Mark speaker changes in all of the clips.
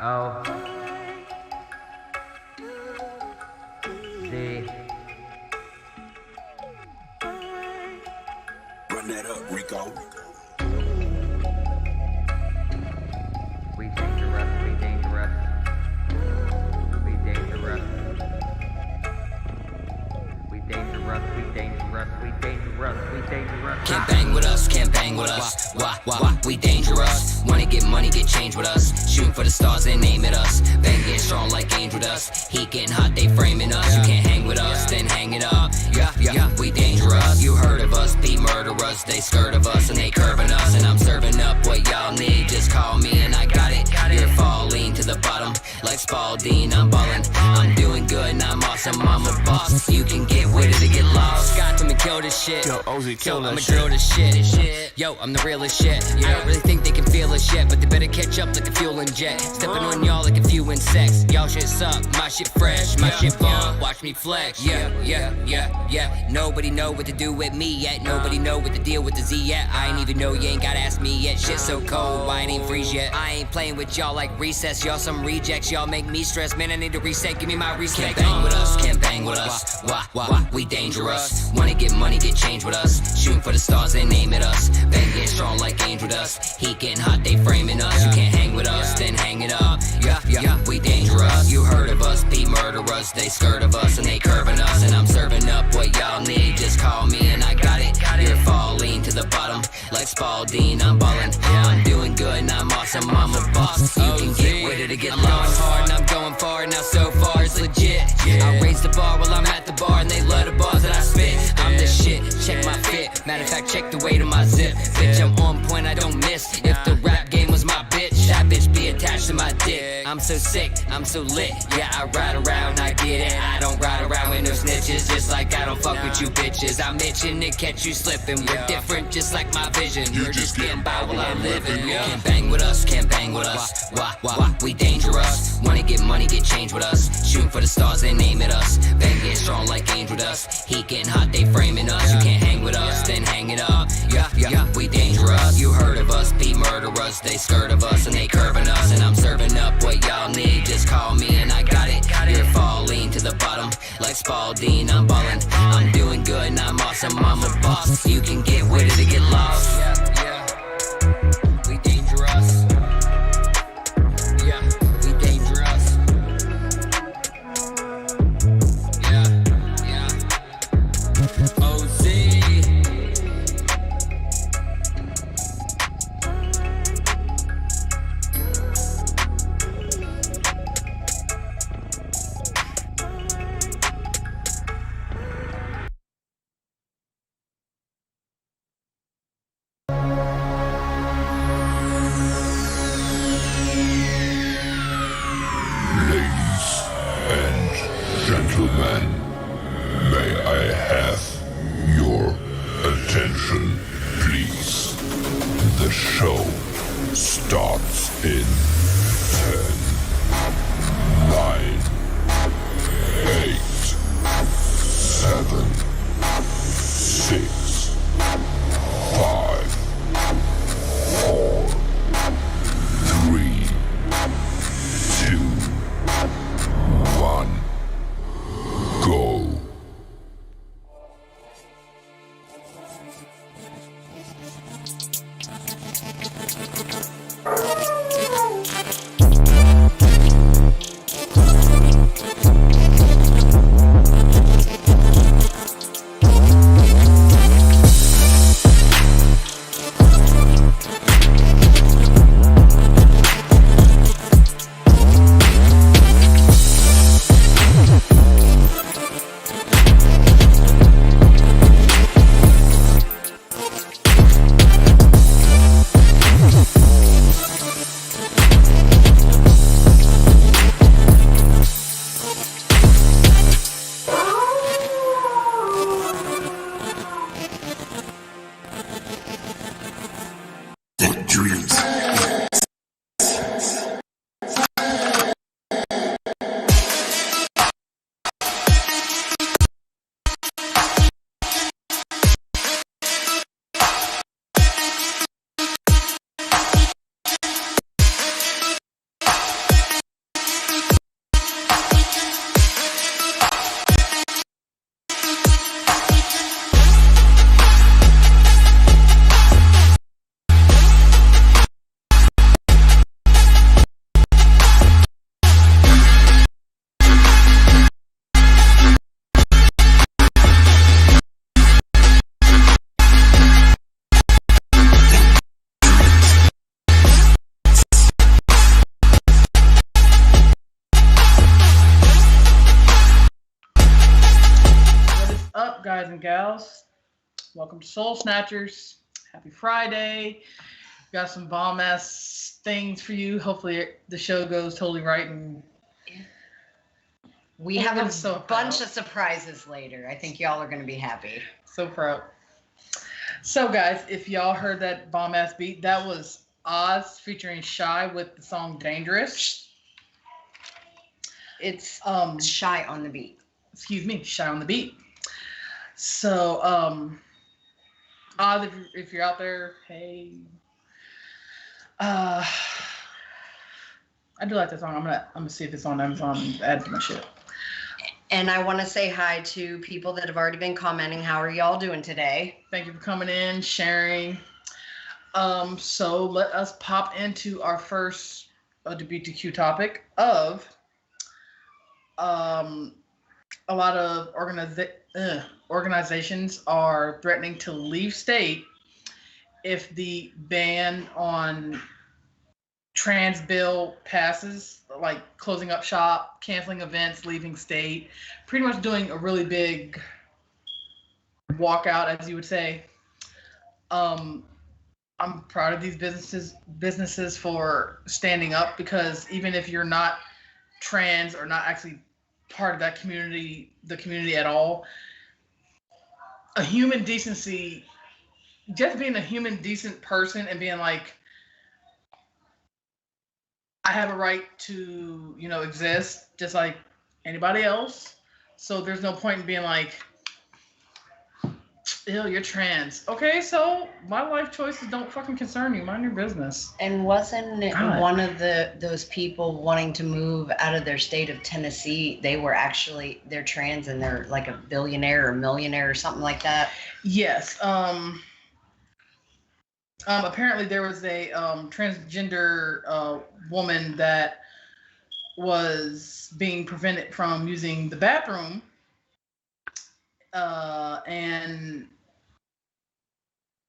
Speaker 1: O Z.
Speaker 2: Run that up, Rico.
Speaker 1: We dangerous, we dangerous. We dangerous. We dangerous, we dangerous, we dangerous, we dangerous.
Speaker 3: Can't bang with us, can't bang with us. Why? We dangerous. Wanna get money, get change with us. Shooting for the stars, they name at us. Bang getting strong like angel dust. Heat getting hot, they framing us. You can't hang with us, then hang it up. Yeah, we dangerous. You heard of us, be murderers. They skirt of us and they curving us. And I'm serving up what y'all need. Just call me and I got it. You're falling to the bottom like Spalding. I'm ballin'. I'm doing good and I'm awesome. I'm a boss. You can get with it or get lost. Scott, come and kill this shit.
Speaker 2: Yo, Ozzy, kill that
Speaker 3: I'ma
Speaker 2: shit.
Speaker 3: drill this shit. Yo, I'm the realest shit. I don't really think they can feel us yet, but they better catch up like a fuel inject. Stepping on y'all like a few insects. Y'all shit suck, my shit fresh, my shit bomb. Watch me flex. Yeah. Nobody know what to do with me yet. Nobody know what to deal with the Z yet. I ain't even know, you ain't gotta ask me yet. Shit so cold, why it ain't freeze yet? I ain't playing with y'all like recess. Y'all some rejects, y'all make me stress. Man, I need to reset, give me my respect. Can't bang with us, can't bang with us. Why? We dangerous. Wanna get money, get change with us. Shooting for the stars, they name at us. Bang getting strong like angel dust. Heat getting hot, they framing us. You can't hang with us, then hang it up. Yeah, we dangerous. You heard of us, be murderers. They skirt of us and they curving us. And I'm serving up what y'all need. Just call me and I got it. You're falling to the bottom like Spalding. I'm ballin'. I'm doing good and I'm awesome. I'm a boss. You can get with it or get lost. I'm hard and I'm going far. Now so far it's legit. I raise the bar while I'm at the bar and they love the bars that I spit. I'm the shit. Check my fit. Matter of fact, check the weight of my zip. Bitch, I'm on point. I don't miss. If the rap game was my bitch, that bitch be attached to my dick. I'm so sick. I'm so lit. Yeah, I ride around. I get it. I don't ride around with no snitches. Just like I don't fuck with you bitches. I'm itching to catch you slipping. We're different, just like my vision. You're just getting by while I'm living. Can't bang with us. Can't bang with us. Why? We dangerous. Wanna get money, get change with us. Shooting for the stars, they name at us. Bang getting strong like angel dust. Heat getting hot, they framing us. You can't hang with us, then hang it up. Yeah, we dangerous. You heard of us, be murderers. They skirt of us and they curving us. And I'm serving up what y'all need. Just call me and I got it. You're falling to the bottom like Spalding. I'm ballin'. I'm doing good and I'm awesome. I'm a boss. You can get with it or get lost. Yeah. We dangerous. Yeah, we dangerous. Yeah. OZ.
Speaker 4: Ladies and gentlemen, may I have your attention, please? The show starts in 10, 9, 8, 7, 6, 5, 4, 3, 2, 1, go.
Speaker 2: guys and gals. Welcome to Soul Snatchers. Happy Friday. Got some bomb ass things for you. Hopefully the show goes totally right and
Speaker 5: we have a bunch of surprises later. I think y'all are going to be happy.
Speaker 2: So proud. So guys, if y'all heard that bomb ass beat, that was Oz featuring Shy with the song Dangerous.
Speaker 5: It's Shy on the beat.
Speaker 2: Excuse me, Shy on the beat. So Oz, if you're out there, hey. I do like that song. I'm gonna see if it's on Amazon and add it to my shit.
Speaker 5: And I want to say hi to people that have already been commenting. How are y'all doing today?
Speaker 2: Thank you for coming in, sharing. So let us pop into our first LGBTQ topic of a lot of organizations are threatening to leave state if the ban on trans bill passes, like closing up shop, canceling events, leaving state, pretty much doing a really big walkout, as you would say. I'm proud of these businesses for standing up, because even if you're not trans or not actually part of that community, the community at all, a human decency, just being a human decent person and being like, I have a right to, exist just like anybody else. So there's no point in being like, ew, you're trans. Okay, so my life choices don't fucking concern you. Mind your business.
Speaker 5: And wasn't it one of those people wanting to move out of their state of Tennessee? They're trans and they're like a billionaire or millionaire or something like that.
Speaker 2: Yes. Apparently there was a transgender woman that was being prevented from using the bathroom, and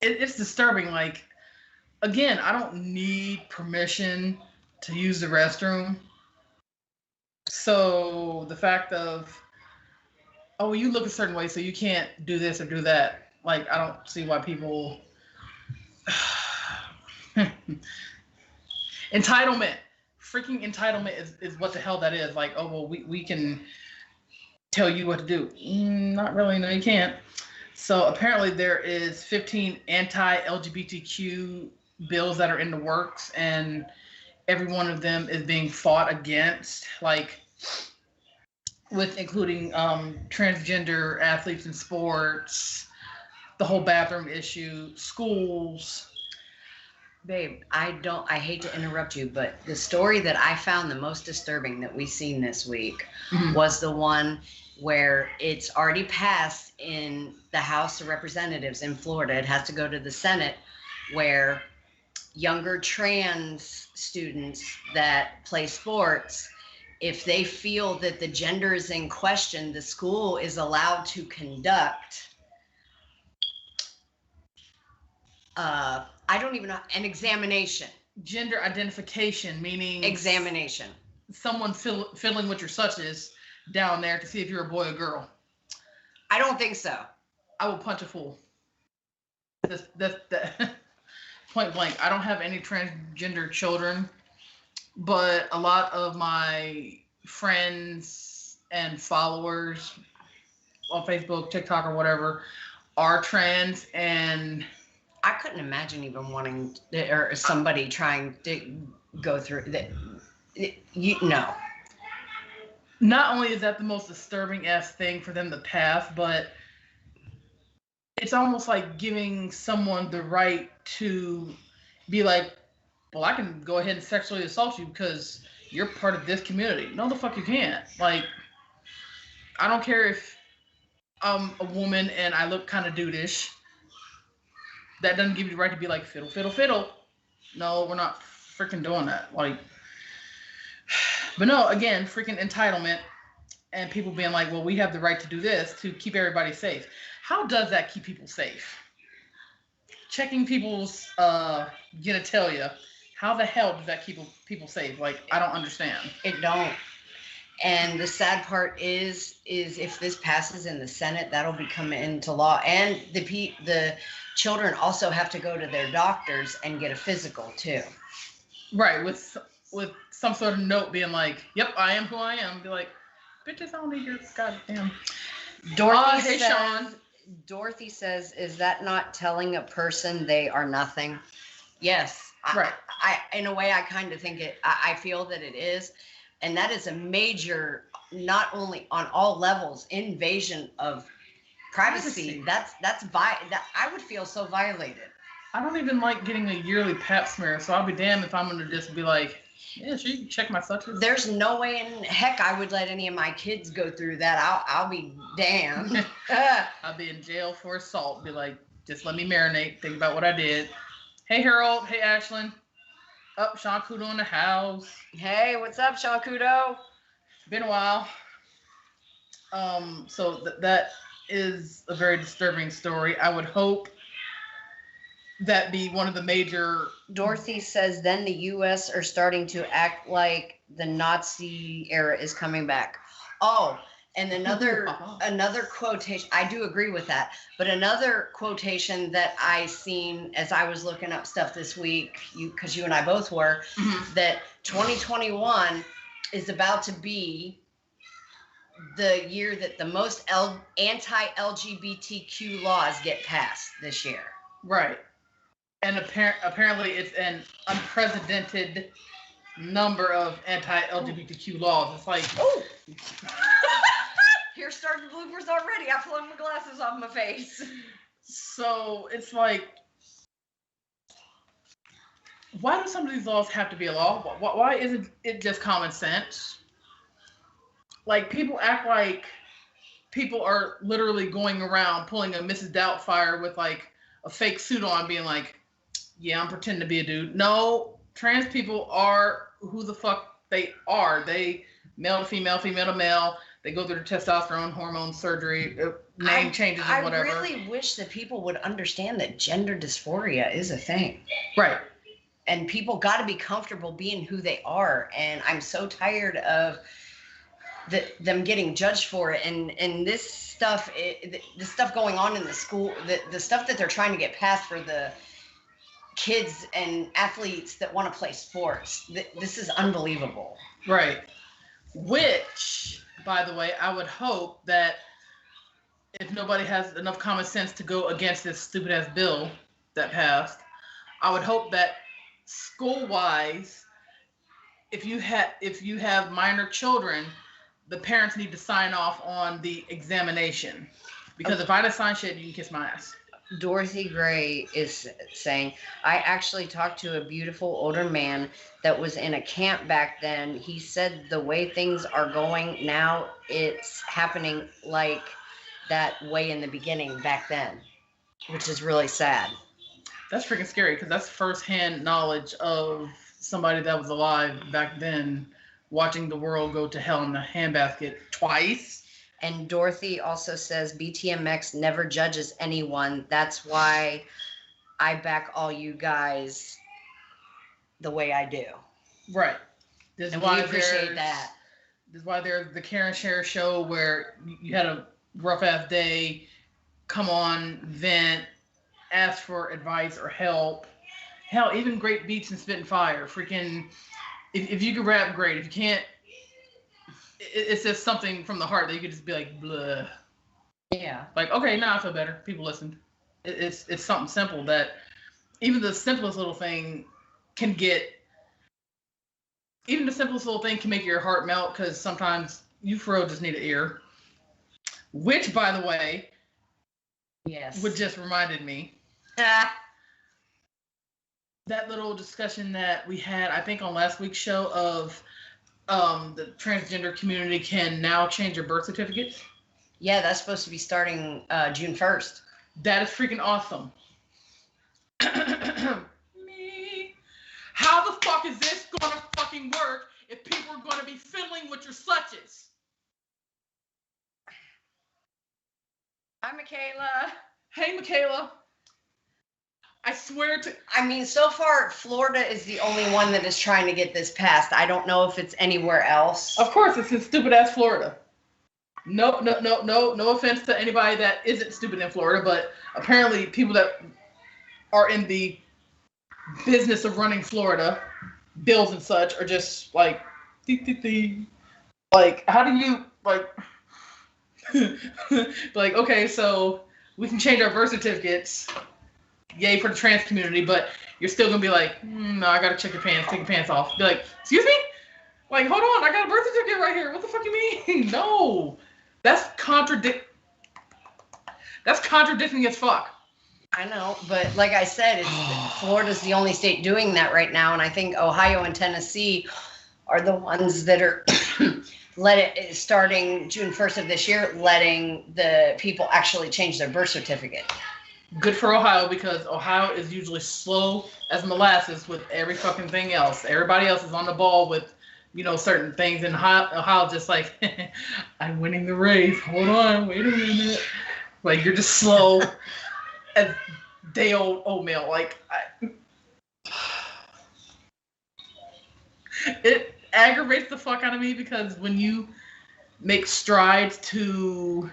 Speaker 2: it's disturbing. Like, again, I don't need permission to use the restroom. So the fact of, oh, you look a certain way, so you can't do this or do that. Like, I don't see why people... Entitlement. Freaking entitlement is what the hell that is. Like, oh, well, we can tell you what to do. Not really. No, you can't. So apparently there is 15 anti-LGBTQ bills that are in the works, and every one of them is being fought against, like with including transgender athletes in sports, the whole bathroom issue, schools.
Speaker 5: Babe, I hate to interrupt you, but the story that I found the most disturbing that we've seen this week was the one where it's already passed in the House of Representatives in Florida. It has to go to the Senate, where younger trans students that play sports, if they feel that the gender is in question, the school is allowed to conduct I don't even know, an examination.
Speaker 2: Gender identification, meaning
Speaker 5: examination.
Speaker 2: Someone fiddling with your suches down there to see if you're a boy or girl.
Speaker 5: I don't think so.
Speaker 2: I will punch a fool. That's point blank. I don't have any transgender children, but a lot of my friends and followers on Facebook, TikTok, or whatever are trans, and
Speaker 5: I couldn't imagine even wanting or somebody trying to go through that. No.
Speaker 2: Not only is that the most disturbing ass thing for them to pass, but it's almost like giving someone the right to be like, well, I can go ahead and sexually assault you because you're part of this community. No, the fuck you can't. Like, I don't care if I'm a woman and I look kind of dudeish. That doesn't give you the right to be like, fiddle, fiddle, fiddle. No, we're not freaking doing that. Like, but no, again, freaking entitlement and people being like, well, we have the right to do this to keep everybody safe. How does that keep people safe? Checking people's genitalia. How the hell does that keep people safe? Like, I don't understand.
Speaker 5: It don't. And the sad part is if this passes in the Senate, that'll become into law. And the children also have to go to their doctors and get a physical too.
Speaker 2: Right, with some sort of note being like, "Yep, I am who I am." Be like, "Bitches, I don't need your goddamn."
Speaker 5: Dorothy
Speaker 2: hey, Sean.
Speaker 5: Dorothy says, "Is that not telling a person they are nothing?" Yes.
Speaker 2: Right.
Speaker 5: I in a way, I kind of think it. I feel that it is, and that is a major, not only on all levels, invasion of privacy. That I would feel so violated.
Speaker 2: I don't even like getting a yearly pap smear, so I'll be damned if I'm gonna just be like, "Yeah, sure, you can check my suckers."
Speaker 5: There's no way in heck I would let any of my kids go through that. I'll be damned.
Speaker 2: I'll be in jail for assault. Be like, just let me marinate. Think about what I did. Hey, Harold. Hey, Ashlyn. Up, Sean Kudo in the house.
Speaker 5: Hey, what's up, Sean Kudo?
Speaker 2: Been a while. So that is a very disturbing story. I would hope that be one of the major.
Speaker 5: Dorothy says, then the U.S. are starting to act like the Nazi era is coming back. Oh, and another quotation. I do agree with that. But another quotation that I seen as I was looking up stuff this week, because you and I both were, that 2021 is about to be the year that the most anti-LGBTQ laws get passed this year.
Speaker 2: Right. And apparently it's an unprecedented number of anti-LGBTQ laws. It's like,
Speaker 5: oh, here start the bloopers already. I flung my glasses off my face.
Speaker 2: So it's like, why do some of these laws have to be a law? Why isn't it just common sense? Like, people act like people are literally going around pulling a Mrs. Doubtfire with like a fake suit on, being like, "Yeah, I'm pretending to be a dude." No, trans people are who the fuck they are. They male to female, female to male. They go through the testosterone hormone surgery, name changes and whatever.
Speaker 5: I really wish that people would understand that gender dysphoria is a thing.
Speaker 2: Right.
Speaker 5: And people got to be comfortable being who they are. And I'm so tired of them getting judged for it. And this stuff, the stuff going on in the school, the stuff that they're trying to get passed for the kids and athletes that want to play sports. This is unbelievable.
Speaker 2: Right. Which, by the way, I would hope that if nobody has enough common sense to go against this stupid ass bill that passed, I would hope that school-wise, if you have minor children, the parents need to sign off on the examination. Because if I didn't sign shit, you can kiss my ass.
Speaker 5: Dorothy Gray is saying, I actually talked to a beautiful older man that was in a camp back then. He said the way things are going now, it's happening like that way in the beginning back then, which is really sad.
Speaker 2: That's freaking scary, because that's firsthand knowledge of somebody that was alive back then, watching the world go to hell in the handbasket twice.
Speaker 5: And Dorothy also says BTMX never judges anyone. That's why I back all you guys the way I do.
Speaker 2: Right.
Speaker 5: And we appreciate that.
Speaker 2: This is why there's the Karen Share show, where you had a rough ass day, come on, vent, ask for advice or help. Hell, even great beats and spitting fire. Freaking, if you can rap, great. If you can't, it's just something from the heart that you could just be like, blah.
Speaker 5: Yeah.
Speaker 2: Like, okay, now I feel better. People listened. It's something simple that even the simplest little thing can get. Even the simplest little thing can make your heart melt, because sometimes you for real just need an ear. Which, by the way,
Speaker 5: yes,
Speaker 2: what just reminded me. That little discussion that we had, I think, on last week's show of the transgender community can now change your birth certificates.
Speaker 5: Yeah, that's supposed to be starting June 1st.
Speaker 2: That is freaking awesome. Me. How the fuck is this gonna fucking work if people are gonna be fiddling with your clutches?
Speaker 5: Hi, Michaela.
Speaker 2: Hey, Michaela. I swear to.
Speaker 5: I mean, so far, Florida is the only one that is trying to get this passed. I don't know if it's anywhere else.
Speaker 2: Of course, it's in stupid ass Florida. No offense to anybody that isn't stupid in Florida, but apparently people that are in the business of running Florida, bills and such, are just like, like, how do you, like, like, okay, so we can change our birth certificates, yay for the trans community, but you're still gonna be like, no, I gotta check your pants, take your pants off. Be like, excuse me? Like, hold on, I got a birth certificate right here. What the fuck you mean? No. That's contradicting as fuck.
Speaker 5: I know, but like I said, Florida's the only state doing that right now, and I think Ohio and Tennessee are the ones that are starting June 1st of this year, letting the people actually change their birth certificate.
Speaker 2: Good for Ohio, because Ohio is usually slow as molasses with every fucking thing else. Everybody else is on the ball with, you know, certain things, and Ohio just like, I'm winning the race. Hold on, wait a minute. Like, you're just slow as day-old oatmeal. Like, it aggravates the fuck out of me, because when you make strides to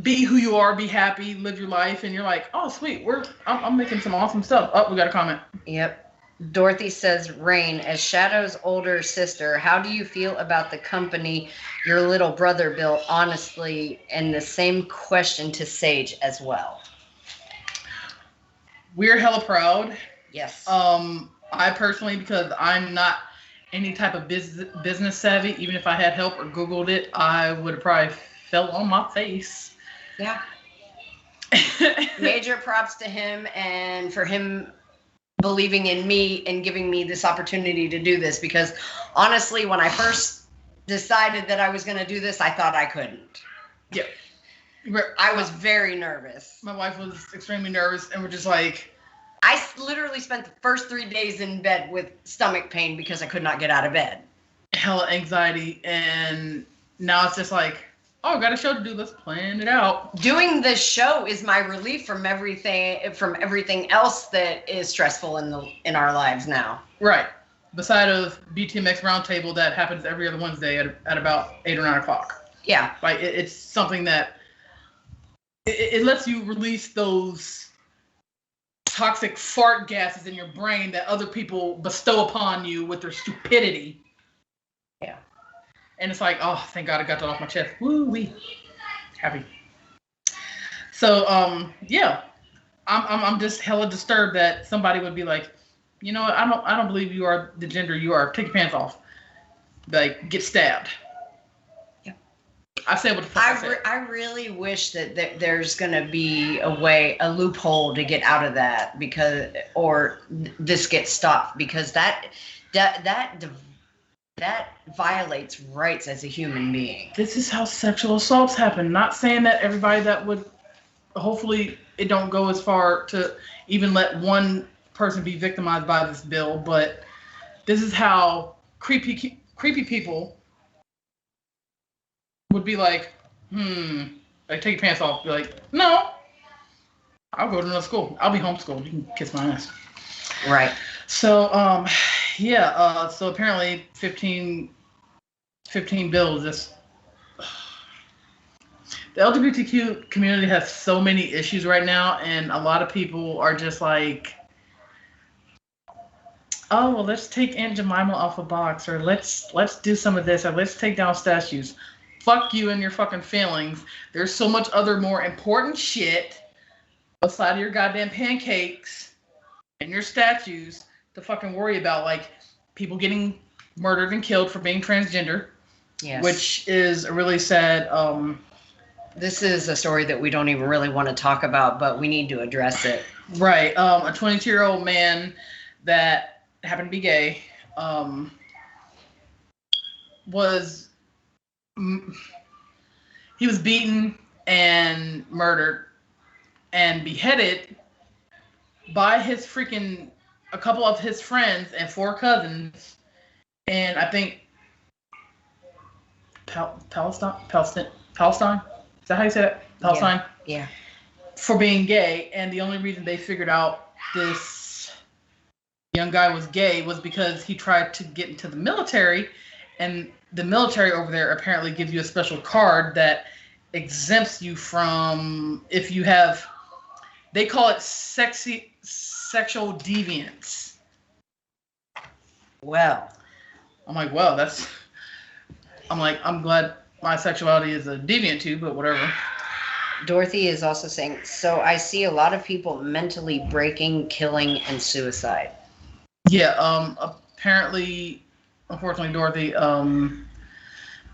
Speaker 2: be who you are, be happy, live your life, and you're like, oh sweet, I'm making some awesome stuff. Oh, we got a comment.
Speaker 5: Yep. Dorothy says, Rain, as Shadow's older sister, how do you feel about the company your little brother built? Honestly, and the same question to Sage as well.
Speaker 2: We're hella proud.
Speaker 5: Yes.
Speaker 2: I personally, because I'm not any type of business savvy, even if I had help or Googled it, I would have probably fell on my face.
Speaker 5: Yeah. Major props to him, and for him believing in me and giving me this opportunity to do this, because honestly, when I first decided that I was going to do this, I thought I couldn't.
Speaker 2: Yeah.
Speaker 5: I was very nervous.
Speaker 2: My wife was extremely nervous, and we're just like...
Speaker 5: I literally spent the first 3 days in bed with stomach pain because I could not get out of bed.
Speaker 2: Hella anxiety, and now it's just like, oh, got a show to do, let's plan it out.
Speaker 5: Doing this show is my relief from everything else that is stressful in our lives now.
Speaker 2: Right. Beside of BTMX Roundtable that happens every other Wednesday at about 8 or 9 o'clock.
Speaker 5: Yeah.
Speaker 2: Like, it's something that it lets you release those toxic fart gases in your brain that other people bestow upon you with their stupidity.
Speaker 5: Yeah.
Speaker 2: And it's like, oh, thank God I got that off my chest. Woo-wee. Happy. So, yeah. I'm just hella disturbed that somebody would be like, you know what, I don't believe you are the gender you are. Take your pants off. Like, get stabbed.
Speaker 5: Yeah.
Speaker 2: I said what the fuck I said.
Speaker 5: I really wish that there's gonna be a loophole to get out of that, or this gets stopped, because that violates rights as a human being.
Speaker 2: This is how sexual assaults happen. Not saying that everybody that would, hopefully it don't go as far to even let one person be victimized by this bill, but this is how creepy people would be like, like, take your pants off. Be like, no, I'll go to another school. I'll be homeschooled. You can kiss my ass.
Speaker 5: Right.
Speaker 2: So, yeah, so apparently 15 bills. Just the LGBTQ community has so many issues right now, and a lot of people are just like, oh, well, let's take Aunt Jemima off a box, or let's do some of this, or let's take down statues. Fuck you and your fucking feelings. There's so much other more important shit beside your goddamn pancakes and your statues to fucking worry about, like people getting murdered and killed for being transgender.
Speaker 5: Yes.
Speaker 2: Which is a really sad.
Speaker 5: This is a story that we don't even really want to talk about, but we need to address it.
Speaker 2: Right. A 22-year-old man that happened to be gay was beaten and murdered and beheaded by a couple of his friends and 4 cousins, and I think Palestine. Is that how you say it? Palestine?
Speaker 5: Yeah.
Speaker 2: For being gay, and the only reason they figured out this young guy was gay was because he tried to get into the military, and the military over there apparently gives you a special card that exempts you from, if you have, they call it sexual deviance.
Speaker 5: Well,
Speaker 2: I'm like, well, I'm glad my sexuality is a deviant too, but whatever.
Speaker 5: Dorothy is also saying, so I see a lot of people mentally breaking, killing, and suicide.
Speaker 2: Yeah, apparently, unfortunately, Dorothy, the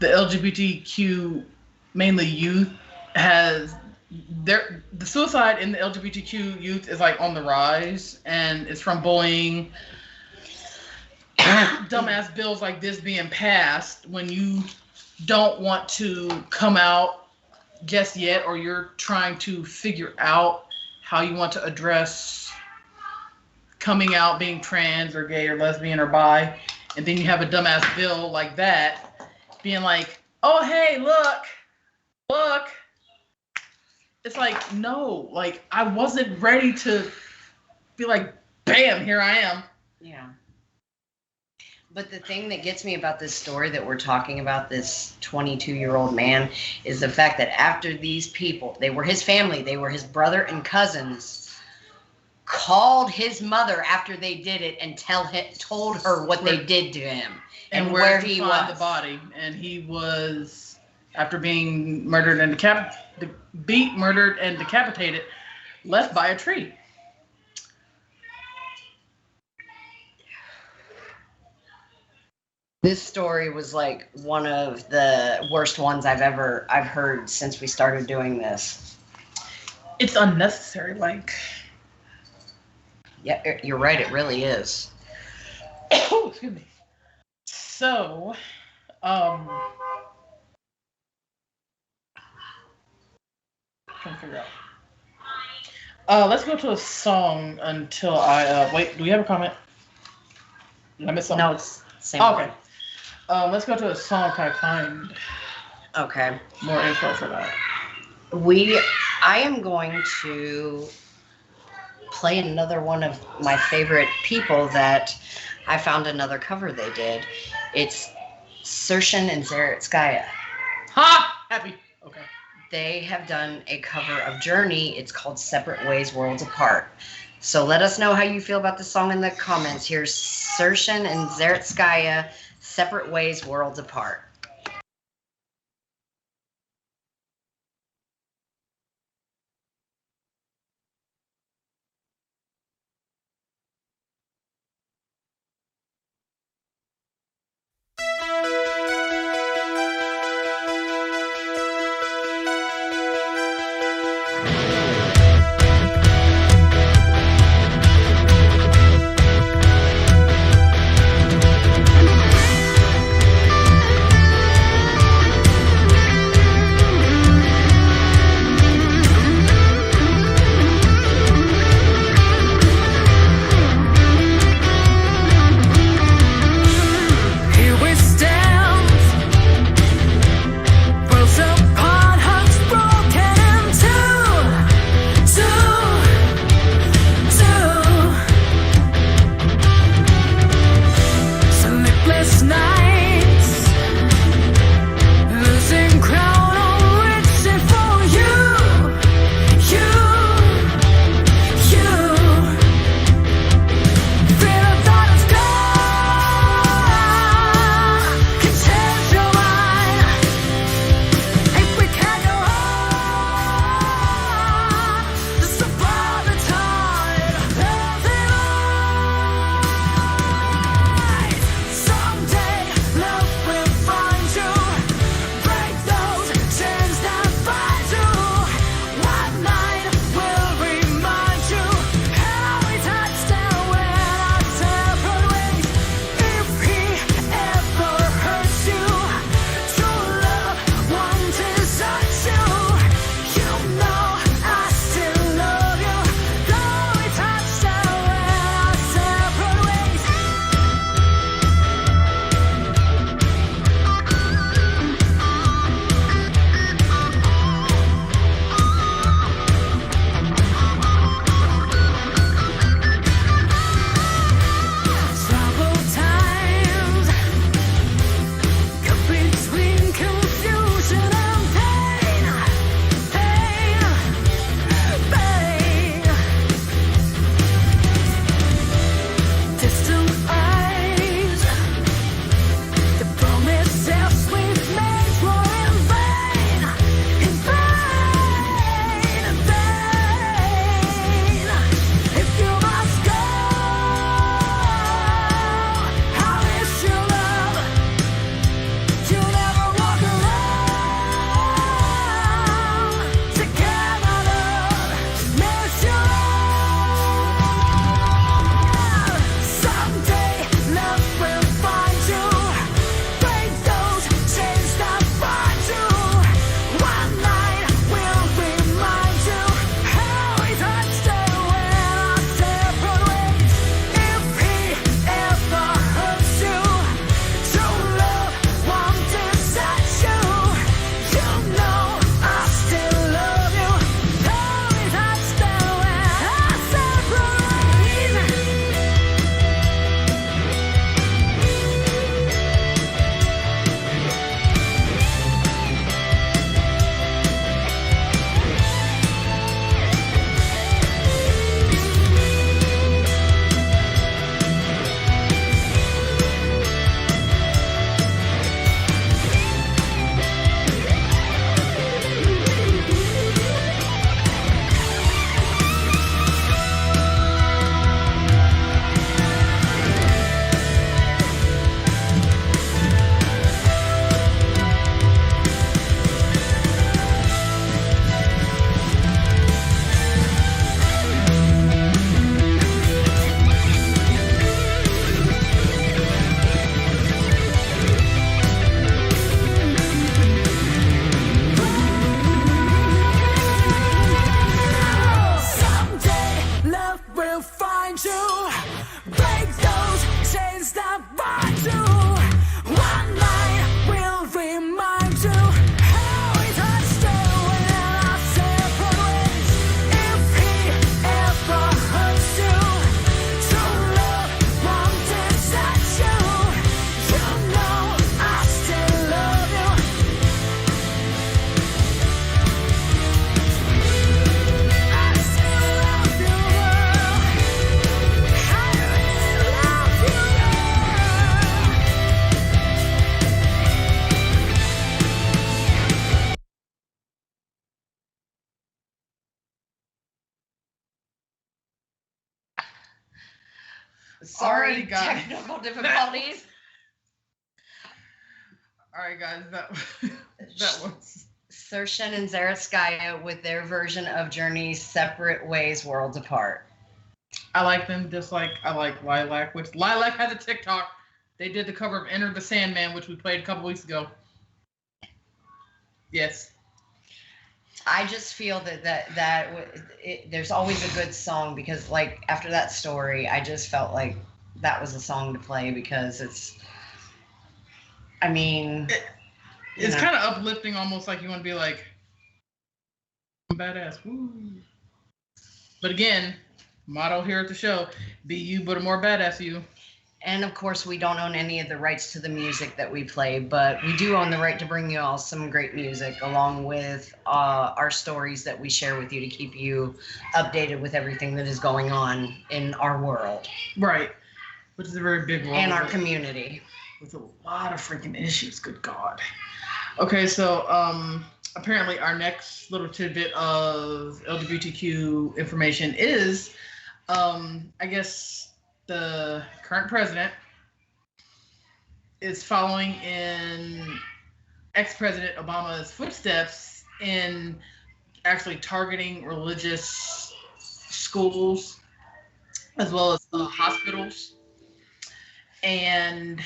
Speaker 2: LGBTQ, mainly youth, the suicide in the LGBTQ youth is like on the rise, and it's from bullying, dumbass bills like this being passed when you don't want to come out just yet, or you're trying to figure out how you want to address coming out, being trans or gay or lesbian or bi, and then you have a dumbass bill like that being like, oh, hey, look. It's like, no, like, I wasn't ready to be like, bam, here I am.
Speaker 5: Yeah. But the thing that gets me about this story that we're talking about, this 22-year-old man, is the fact that after these people, they were his family, they were his brother and cousins, called his mother after they did it and told her what they did to him and where he was.
Speaker 2: The body, and he was, after being murdered and decapitated, left by a tree.
Speaker 5: This story was like one of the worst ones I've heard since we started doing this.
Speaker 2: It's unnecessary, like.
Speaker 5: Yeah, you're right. It really is.
Speaker 2: Oh, excuse me. So, trying to figure out. Let's go to a song until I wait. Do we have a comment? Did I miss something?
Speaker 5: No, it's same.
Speaker 2: Okay. Let's go to a song if I find more info for that.
Speaker 5: I am going to play another one of my favorite people that I found another cover they did. It's Sershin and Zaretskaya.
Speaker 2: Ha! Happy. Okay.
Speaker 5: They have done a cover of Journey. It's called Separate Ways, Worlds Apart. So let us know how you feel about the song in the comments. Here's Sershin and Zaretskaya, Separate Ways, Worlds Apart. Sorry,
Speaker 2: Alrighty, guys.
Speaker 5: technical difficulties.
Speaker 2: All right, guys, that was
Speaker 5: Sershen and Zaretskaya with their version of Journey's Separate Ways, Worlds Apart.
Speaker 2: I like them just like I like Lilac, which Lilac has a TikTok. They did the cover of Enter the Sandman, which we played a couple weeks ago. Yes.
Speaker 5: I just feel there's always a good song because, like, after that story, I just felt like that was a song to play because it's. I mean,
Speaker 2: it's kind of uplifting, almost like you want to be like, I'm badass, woo. But again, motto here at the show: be you, but a more badass you.
Speaker 5: And of course, we don't own any of the rights to the music that we play, but we do own the right to bring you all some great music along with our stories that we share with you to keep you updated with everything that is going on in our world.
Speaker 2: Right. Which is a very big world.
Speaker 5: And our community.
Speaker 2: With a lot of freaking issues, good God. Okay, so apparently our next little tidbit of LGBTQ information is, I guess, the current president is following in ex-President Obama's footsteps in actually targeting religious schools as well as hospitals. And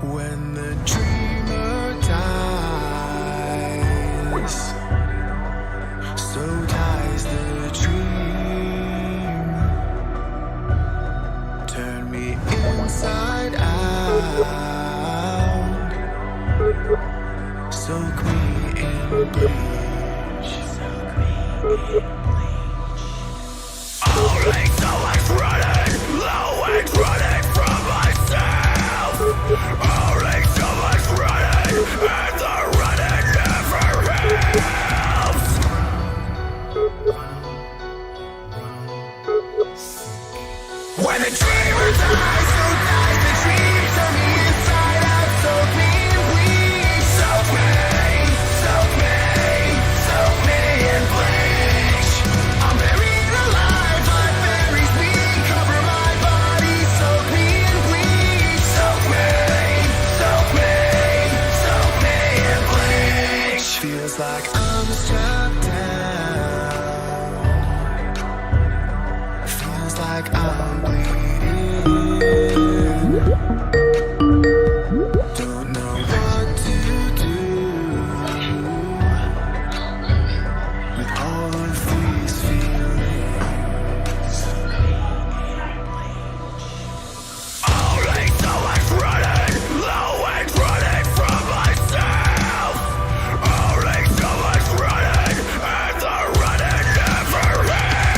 Speaker 6: When the dreamer dies, so dies the dream. Turn me inside out, soak me in bleach. Only so much running, low and running from myself. Only so much running, and the running never helps. When the dreamer dies, so dies the dream. Turn me inside out, soak me in bleach. Soak me in bleach. I'm buried alive, life buries me. Cover my body, soak me in bleach. Soak me in bleach. Feels like I'm strapped down. Feels like I'm bleeding. Don't know what to do with all of these feelings. Only so much running, low and running from myself. Only so much running, and the running never ends.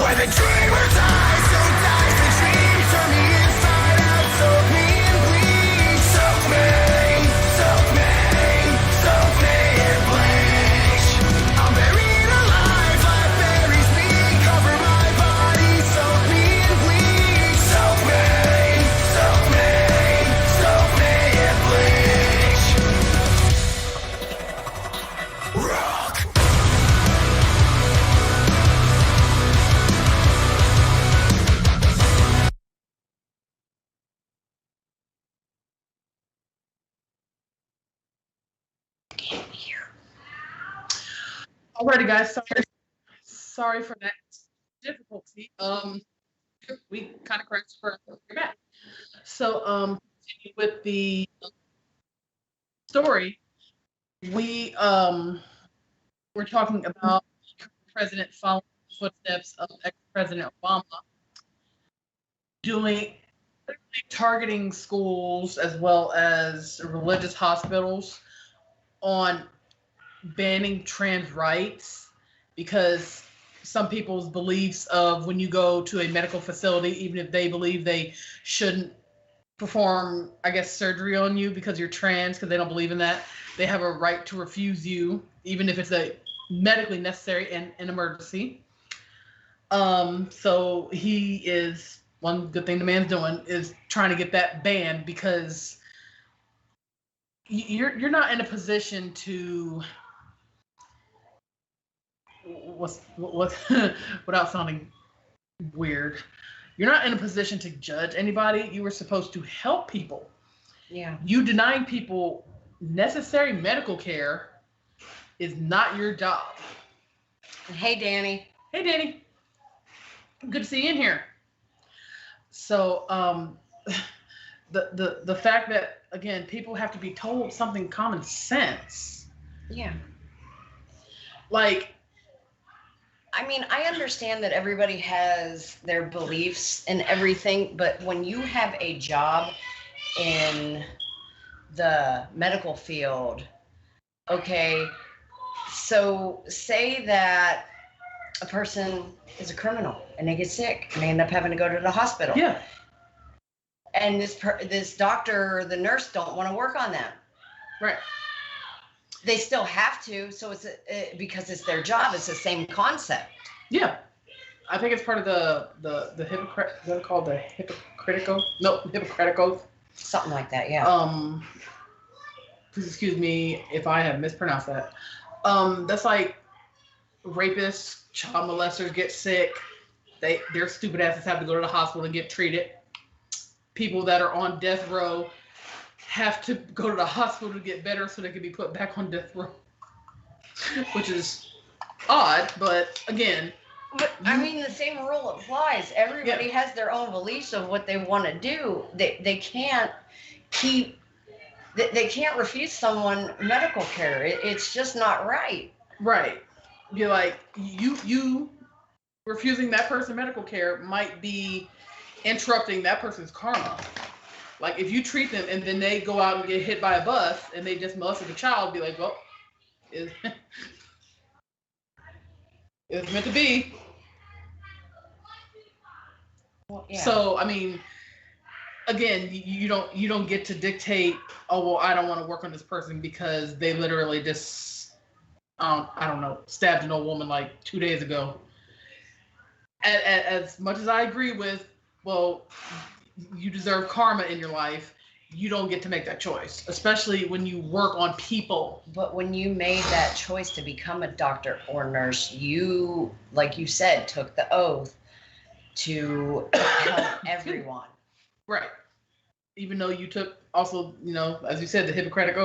Speaker 6: When the dreamer dies, so dies the dream. Turn me inside out, soak me in bleach. Soak me in bleach. I'm buried alive, life buries me. Cover my body, soak me in bleach. Soak me in bleach. Rock.
Speaker 2: alrighty, guys. sorry for that difficulty. We kind of crashed for your back. So, continue with the story. We we're talking about the president following the footsteps of ex-President Obama, targeting schools as well as religious hospitals on banning trans rights, because some people's beliefs of when you go to a medical facility, even if they believe they shouldn't perform, I guess, surgery on you because you're trans, because they don't believe in that, they have a right to refuse you, even if it's a medically necessary and an emergency. So he is, one good thing the man's doing is trying to get that banned, because you're not in a position to what without sounding weird, you're not in a position to judge anybody. You were supposed to help people.
Speaker 5: Yeah.
Speaker 2: You denying people necessary medical care is not your job.
Speaker 5: Hey, Danny.
Speaker 2: Hey, Danny. Good to see you in here. So, the fact that, again, people have to be told something common sense.
Speaker 5: Yeah.
Speaker 2: Like,
Speaker 5: I mean, I understand that everybody has their beliefs and everything, but when you have a job in the medical field, okay, so say that a person is a criminal and they get sick and they end up having to go to the hospital.
Speaker 2: yeah,
Speaker 5: And this doctor or the nurse don't want to work on them.
Speaker 2: right.
Speaker 5: They still have to, so it's because it's their job. It's the same concept.
Speaker 2: Yeah, I think it's part of the Hippocratic. Is that called the Hippocratic Oath? No, Hippocratic Oath.
Speaker 5: Something like that, yeah.
Speaker 2: Please excuse me if I have mispronounced that. That's like rapists, child molesters get sick. Their stupid asses have to go to the hospital and get treated. People that are on death row have to go to the hospital to get better so they can be put back on death row, which is odd, but again.
Speaker 5: But I mean, the same rule applies. Everybody has their own beliefs of what they want to do. They can't they can't refuse someone medical care. It's just not right.
Speaker 2: Right. You're like, you refusing that person medical care might be interrupting that person's karma. Like, if you treat them and then they go out and get hit by a bus and they just molested a child, be like, well, it's meant to be.
Speaker 5: Well, yeah.
Speaker 2: So, I mean, again, you don't get to dictate, oh, well, I don't want to work on this person because they literally just, I don't know, stabbed an old woman like 2 days ago. As much as I agree with, well, you deserve karma in your life, you don't get to make that choice, especially when you work on people.
Speaker 5: But when you made that choice to become a doctor or nurse, you, like you said, took the oath to help everyone.
Speaker 2: Right. Even though you took also, as you said, the Hippocratic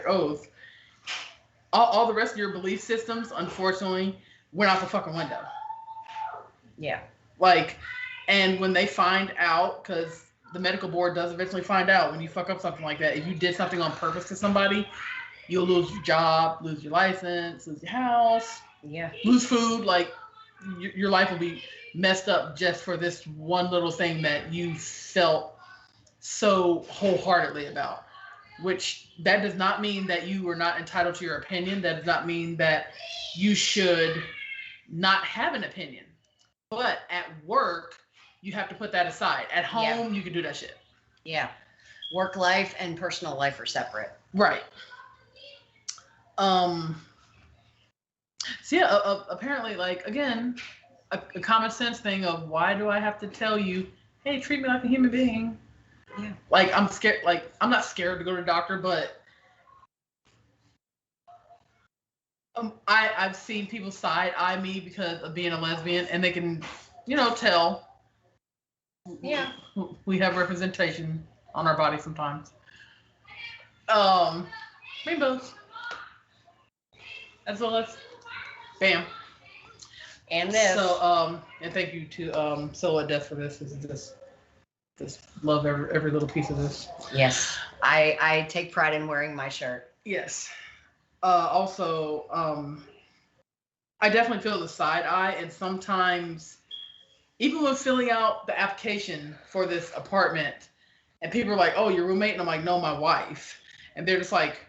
Speaker 2: Oath, all the rest of your belief systems, unfortunately, went out the fucking window.
Speaker 5: Yeah.
Speaker 2: Like, and when they find out, because the medical board does eventually find out when you fuck up something like that, if you did something on purpose to somebody, you'll lose your job, lose your license, lose your house, lose food. Like, your life will be messed up just for this one little thing that you felt so wholeheartedly about. Which, that does not mean that you are not entitled to your opinion. That does not mean that you should not have an opinion. But at work, you have to put that aside. At home, you can do that shit.
Speaker 5: Yeah. Work life and personal life are separate.
Speaker 2: Right. So yeah, apparently, like, again, a common sense thing of, why do I have to tell you, hey, treat me like a human being?
Speaker 5: Yeah.
Speaker 2: Like, I'm scared. Like, I'm not scared to go to the doctor, but I've seen people side eye me because of being a lesbian, and they can, tell.
Speaker 5: Yeah.
Speaker 2: We have representation on our body sometimes. Rainbows. As well as, bam.
Speaker 5: And this.
Speaker 2: So, and thank you to Silhouette Death for this. This is just love every little piece of this.
Speaker 5: Yes, I take pride in wearing my shirt.
Speaker 2: Yes. Also, I definitely feel the side eye, and sometimes, even when filling out the application for this apartment, and people are like, "Oh, your roommate," and I'm like, "No, my wife," and they're just like,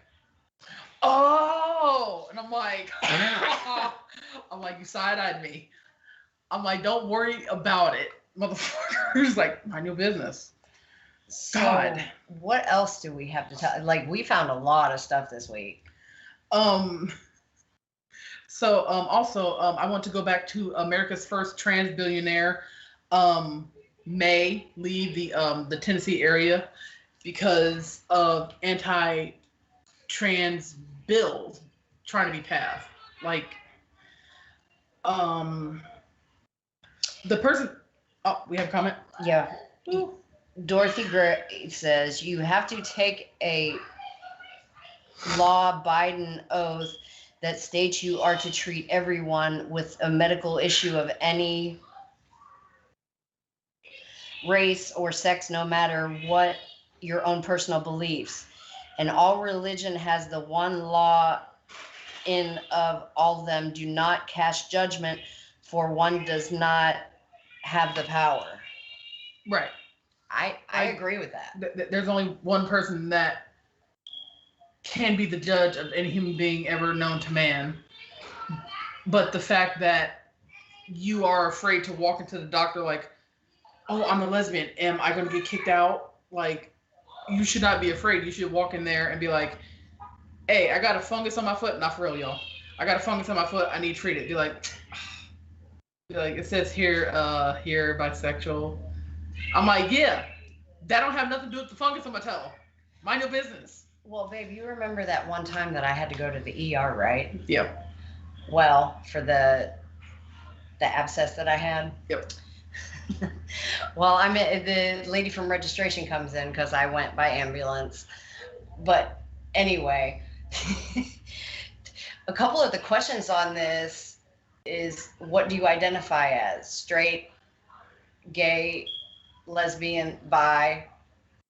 Speaker 2: "Oh," and I'm like, you side-eyed me. I'm like, "Don't worry about it, motherfuckers." Like, mind your business.
Speaker 5: So,
Speaker 2: God.
Speaker 5: what else do we have to tell? Like, we found a lot of stuff this week.
Speaker 2: So, I want to go back to America's first trans billionaire, may leave the Tennessee area because of anti-trans bills trying to be passed. Like, the person. Oh, we have a comment.
Speaker 5: Yeah. Dorothy Gray says you have to take a law-abiding oath that states you are to treat everyone with a medical issue of any race or sex, no matter what your own personal beliefs. And all religion has the one law in of all of them: do not cast judgment, for one does not have the power.
Speaker 2: Right.
Speaker 5: I agree with that.
Speaker 2: There's only one person that can be the judge of any human being ever known to man. But the fact that you are afraid to walk into the doctor like, "Oh, I'm a lesbian. Am I going to get kicked out?" Like, you should not be afraid. You should walk in there and be like, "Hey, I got a fungus on my foot." Not for real, y'all. "I got a fungus on my foot. I need treated." Be like, it says here, bisexual. I'm like, yeah, that don't have nothing to do with the fungus on my toe. Mind your business.
Speaker 5: Well, babe, you remember that one time that I had to go to the ER, right?
Speaker 2: Yep.
Speaker 5: Well, for the abscess that I had.
Speaker 2: Yep.
Speaker 5: Well, the lady from registration comes in because I went by ambulance. But anyway, a couple of the questions on this is, what do you identify as? Straight, gay, lesbian, bi?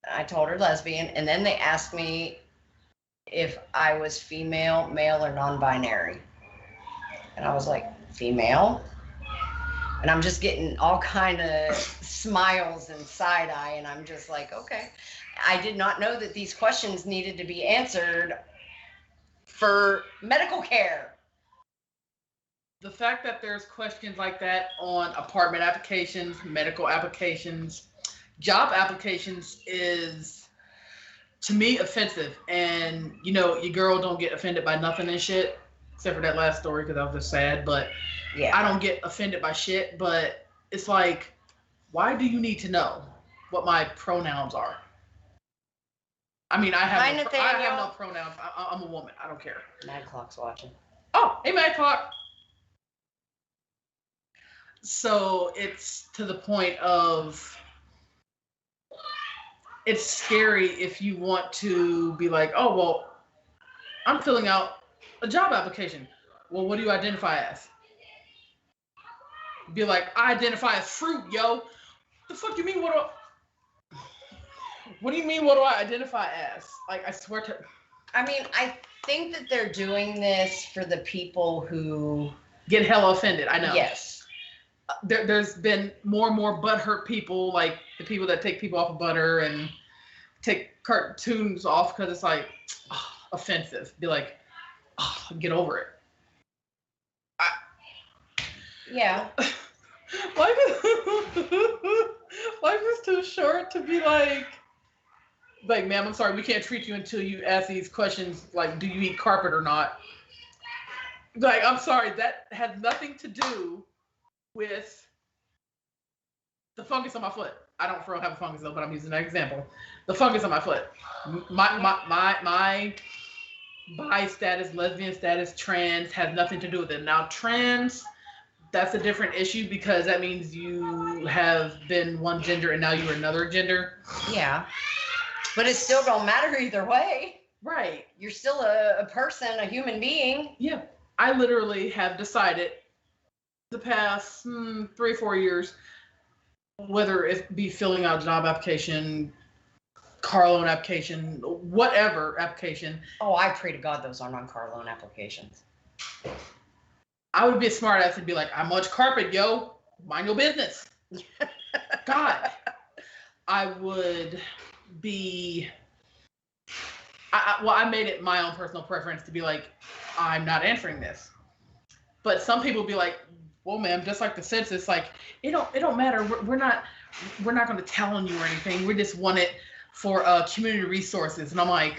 Speaker 5: I told her lesbian, and then they asked me if I was female, male, or non-binary. And I was like, female? And I'm just getting all kind of smiles and side eye, and I'm just like, okay. I did not know that these questions needed to be answered for medical care.
Speaker 2: The fact that there's questions like that on apartment applications, medical applications, job applications is, to me, offensive. And, your girl don't get offended by nothing and shit, except for that last story because I was just sad. But
Speaker 5: yeah,
Speaker 2: I don't get offended by shit. But it's like, why do you need to know what my pronouns are? I mean, I have no pronouns. I'm a woman. I don't care.
Speaker 5: Mad Clock's watching.
Speaker 2: Oh, hey, Mad Clock. So it's to the point of, it's scary if you want to be like, "Oh, well, I'm filling out a job application. Well, what do you identify as?" Be like, "I identify as fruit, yo." The fuck you mean? What do you mean? What do I identify as? Like, I swear to.
Speaker 5: I mean, I think that they're doing this for the people who
Speaker 2: get hella offended. I know.
Speaker 5: Yes.
Speaker 2: There's been more and more butthurt people, like the people that take people off of butter and take cartoons off because it's like offensive. Be like, get over it.
Speaker 5: Yeah.
Speaker 2: Life is too short to be like, ma'am, I'm sorry, we can't treat you until you ask these questions, like, do you eat carpet or not? Like, I'm sorry, that has nothing to do with the fungus on my foot. I don't for real have a fungus though, but I'm using that example. The fungus on my foot. My bi status, lesbian status, trans has nothing to do with it. Now trans, that's a different issue because that means you have been one gender and now you're another gender.
Speaker 5: Yeah. But it still don't matter either way.
Speaker 2: Right.
Speaker 5: You're still a person, a human being.
Speaker 2: Yeah. I literally have decided the past 3 or 4 years, whether it be filling out job application, car loan application, whatever application.
Speaker 5: Oh, I pray to God those aren't on car loan applications.
Speaker 2: I would be a smart ass and be like, "I'm much carpet, yo. Mind your business." God, I would be. I made it my own personal preference to be like, I'm not answering this. But some people be like, "Well, ma'am, just like the census, like it don't matter. We're not going to tell on you or anything. We just want it for community resources." And I'm like,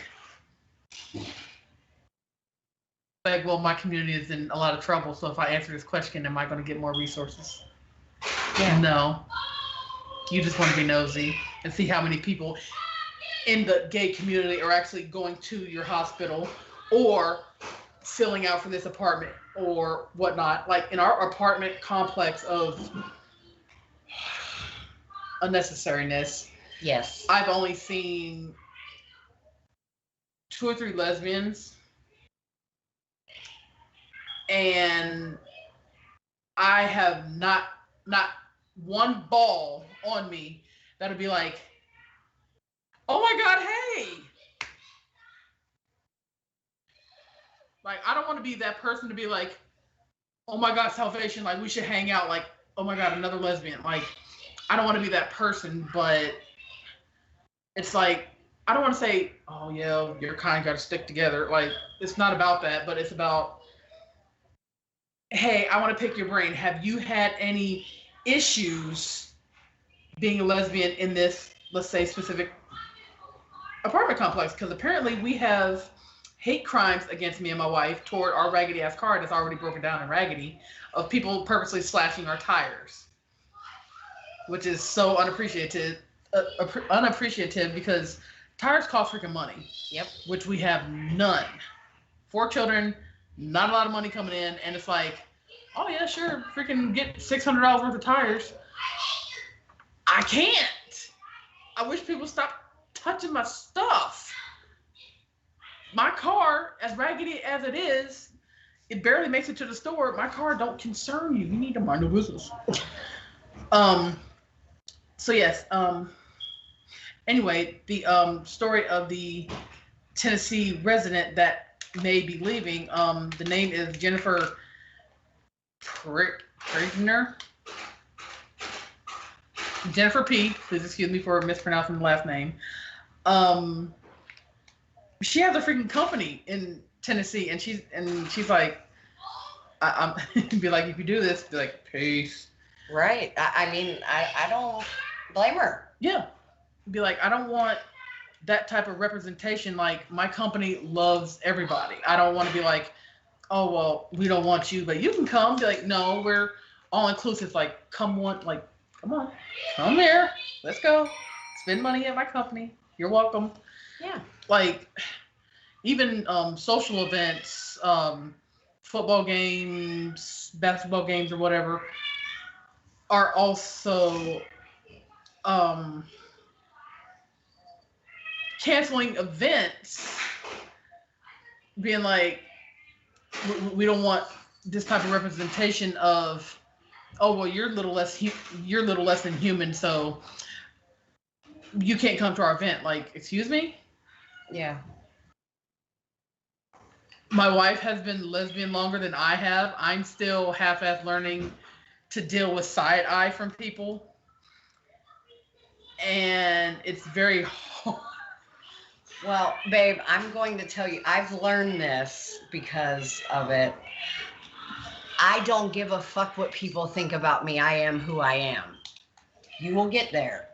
Speaker 2: well, my community is in a lot of trouble. So if I answer this question, am I going to get more resources? Yeah. No. You just want to be nosy and see how many people in the gay community are actually going to your hospital or filling out for this apartment or whatnot. Like in our apartment complex of unnecessariness.
Speaker 5: Yes.
Speaker 2: I've only seen 2 or 3 lesbians. And I have not one ball on me that'll be like, "Oh my God, hey." Like, I don't want to be that person to be like, "Oh my God, salvation, like we should hang out." Like, "Oh my God, another lesbian." Like, I don't want to be that person, but it's like, I don't want to say, "Oh yeah, you're kind, got to stick together." Like, it's not about that, but it's about, hey, I want to pick your brain. Have you had any issues being a lesbian in this, let's say, specific apartment complex? Because apparently we have hate crimes against me and my wife toward our raggedy ass car that's already broken down and raggedy, of people purposely slashing our tires, which is so unappreciative because tires cost freaking money.
Speaker 5: Yep.
Speaker 2: Which we have none. 4 children, not a lot of money coming in, and it's like, "Oh yeah, sure, freaking get $600 worth of tires." I can't. I wish people stop touching my stuff. My car, as raggedy as it is, it barely makes it to the store. My car don't concern you. You need to mind your business. So yes. Anyway, the story of the Tennessee resident that may be leaving. The name is Jennifer Prigner. Jennifer P. Please excuse me for mispronouncing the last name. She has a freaking company in Tennessee, and she's like, I'm be like, if you do this, be like, peace.
Speaker 5: Right. I mean, I don't blame her.
Speaker 2: Yeah. Be like, I don't want that type of representation. Like, my company loves everybody. I don't want to be like, "Oh well, we don't want you, but you can come." Be like, "No, we're all inclusive. Like, come on, come here, let's go, spend money at my company. You're welcome."
Speaker 5: Yeah.
Speaker 2: Like, even social events, football games, basketball games, or whatever, are also canceling events, being like, we don't want this type of representation of, "Oh well, you're a little less than human, so you can't come to our event." Like, excuse me?
Speaker 5: Yeah.
Speaker 2: My wife has been lesbian longer than I have. I'm still half-ass learning to deal with side eye from people, and it's very hard.
Speaker 5: Well, babe, I'm going to tell you, I've learned this because of it. I don't give a fuck what people think about me. I am who I am. You will get there.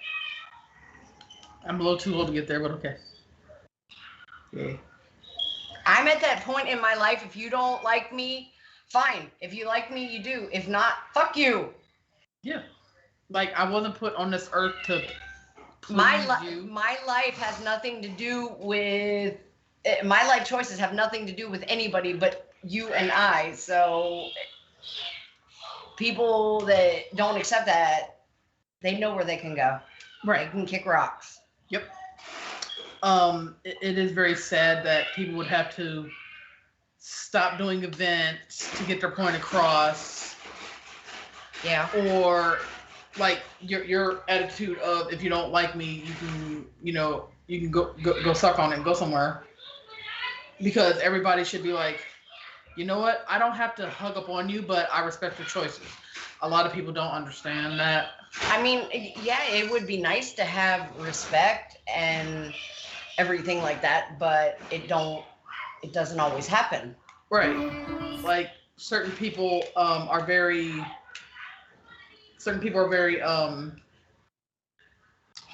Speaker 2: I'm a little too old to get there, but okay. Yeah.
Speaker 5: I'm at that point in my life. If you don't like me, fine. If you like me, you do. If not, fuck you.
Speaker 2: Yeah. Like, I wasn't put on this earth to please you.
Speaker 5: My life has nothing to do with, my life choices have nothing to do with anybody but you and I. So people that don't accept that, they know where they can go.
Speaker 2: Right.
Speaker 5: They can kick rocks.
Speaker 2: Yep. It is very sad that people would have to stop doing events to get their point across.
Speaker 5: Yeah.
Speaker 2: Or like your attitude of if you don't like me, you can go suck on it and go somewhere. Because everybody should be like, you know what? I don't have to hug up on you, but I respect your choices. A lot of people don't understand that.
Speaker 5: I mean, yeah, it would be nice to have respect and everything like that, but it doesn't always happen.
Speaker 2: Right. Like certain people are very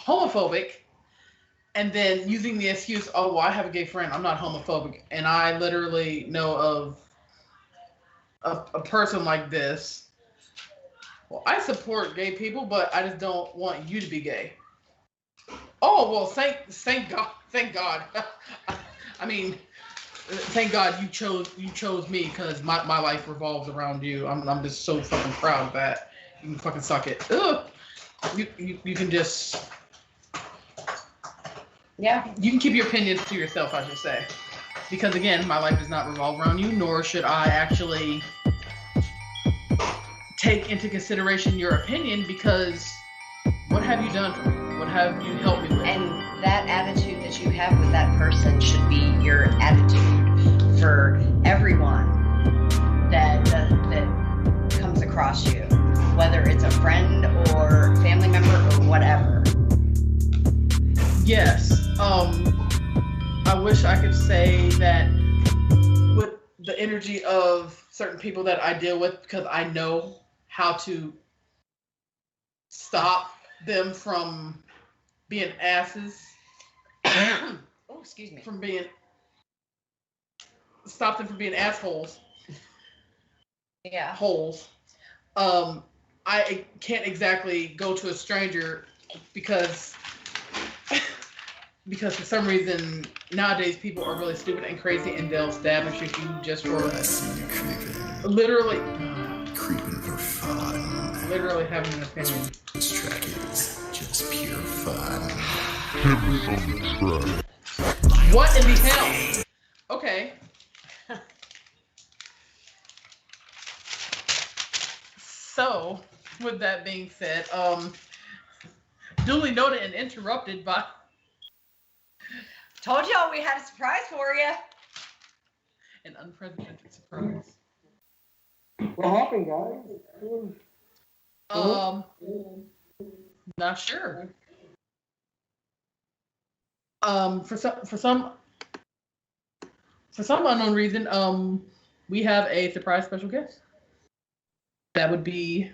Speaker 2: homophobic, and then using the excuse, oh, well, I have a gay friend, I'm not homophobic. And I literally know of a person like this. Well, I support gay people, but I just don't want you to be gay. Oh, well, thank God. I mean, thank God you chose me, because my life revolves around you. I'm just so fucking proud of that. You can fucking suck it. Ugh. You can just...
Speaker 5: Yeah.
Speaker 2: You can keep your opinions to yourself, I should say. Because again, my life does not revolve around you, nor should I actually take into consideration your opinion, because what have you done for me? What have you helped me with?
Speaker 5: And that attitude that you have with that person should be your attitude for everyone that comes across you, whether it's a friend or family member or whatever.
Speaker 2: Yes. I wish I could say that with the energy of certain people that I deal with, because I know how to stop them from being asses.
Speaker 5: Oh, excuse me.
Speaker 2: Stop them from being assholes.
Speaker 5: Yeah.
Speaker 2: Holes. I can't exactly go to a stranger because for some reason nowadays people are really stupid and crazy, and they'll stab and shoot you just for literally
Speaker 6: Creeping for fun.
Speaker 2: literally having an opinion.
Speaker 6: This track is just pure fun.
Speaker 2: What in the hell? Okay. So, with that being said, duly noted and interrupted by...
Speaker 5: Told y'all we had a surprise for you.
Speaker 2: An unprecedented surprise.
Speaker 7: What happened, guys?
Speaker 2: Not sure. For some unknown reason, we have a surprise special guest. That would be...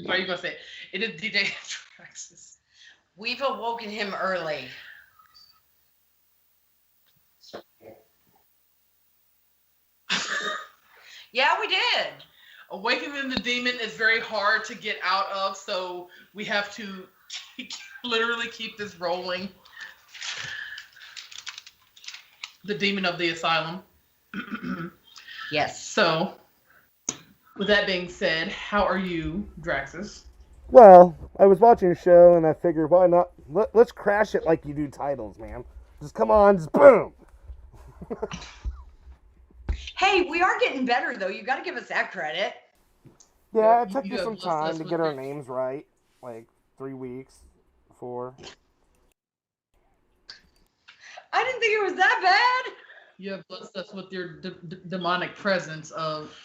Speaker 2: What are you gonna say? It is DJ Draxus.
Speaker 5: We've awoken him early. Yeah, we did.
Speaker 2: Awakening the demon is very hard to get out of, so we have to literally keep this rolling. The demon of the asylum.
Speaker 5: Yes.
Speaker 2: So, with that being said, how are you, Draxus?
Speaker 7: Well, I was watching a show and I figured, why not? Let's crash it like you do titles, man. Just come on, just boom.
Speaker 5: Hey, we are getting better though. You got to give us that credit.
Speaker 7: Yeah, it took
Speaker 2: You
Speaker 7: me
Speaker 2: have
Speaker 7: some
Speaker 2: less
Speaker 7: time to
Speaker 2: with
Speaker 7: get our
Speaker 2: your-
Speaker 7: names right. Like 3 weeks, 4.
Speaker 5: I didn't think it was that bad.
Speaker 2: You have blessed us with your demonic presence of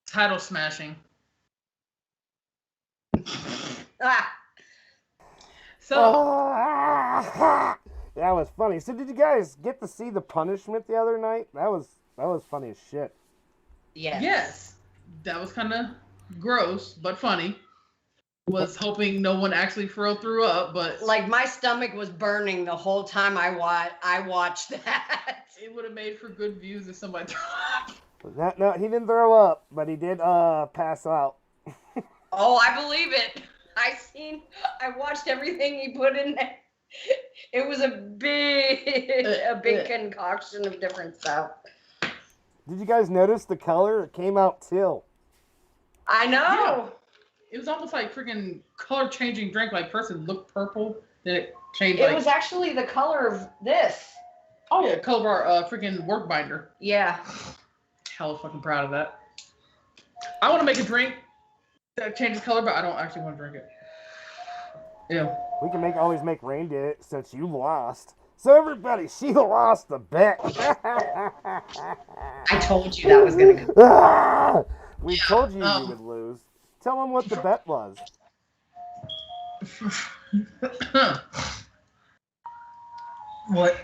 Speaker 2: title smashing.
Speaker 5: Ah,
Speaker 2: So,
Speaker 7: That was funny. So did you guys get to see the punishment the other night? That was funny as shit.
Speaker 5: yes.
Speaker 2: that was kind of gross, but funny. Was hoping no one actually threw up, but
Speaker 5: Like my stomach was burning the whole time I watched that.
Speaker 2: it would have made for good views if somebody threw up.
Speaker 7: No, he didn't throw up, but he did pass out.
Speaker 5: Oh, I believe it. I watched everything he put in there. It was a big concoction of different stuff.
Speaker 7: Did you guys notice the color? It came out teal.
Speaker 5: I know.
Speaker 2: Yeah. It was almost like freaking color changing drink. Like first it looked purple, then it changed.
Speaker 5: It was actually the color of this.
Speaker 2: Oh yeah, color of our freaking work binder.
Speaker 5: Yeah.
Speaker 2: Hella fucking proud of that. I want to make a drink that changes color, but I don't actually want to drink it. Yeah.
Speaker 7: We can always make Rain did it since you lost. So everybody, she lost the bet.
Speaker 5: I told you that was gonna go.
Speaker 7: We told you you would lose. Tell them what the bet was.
Speaker 2: What?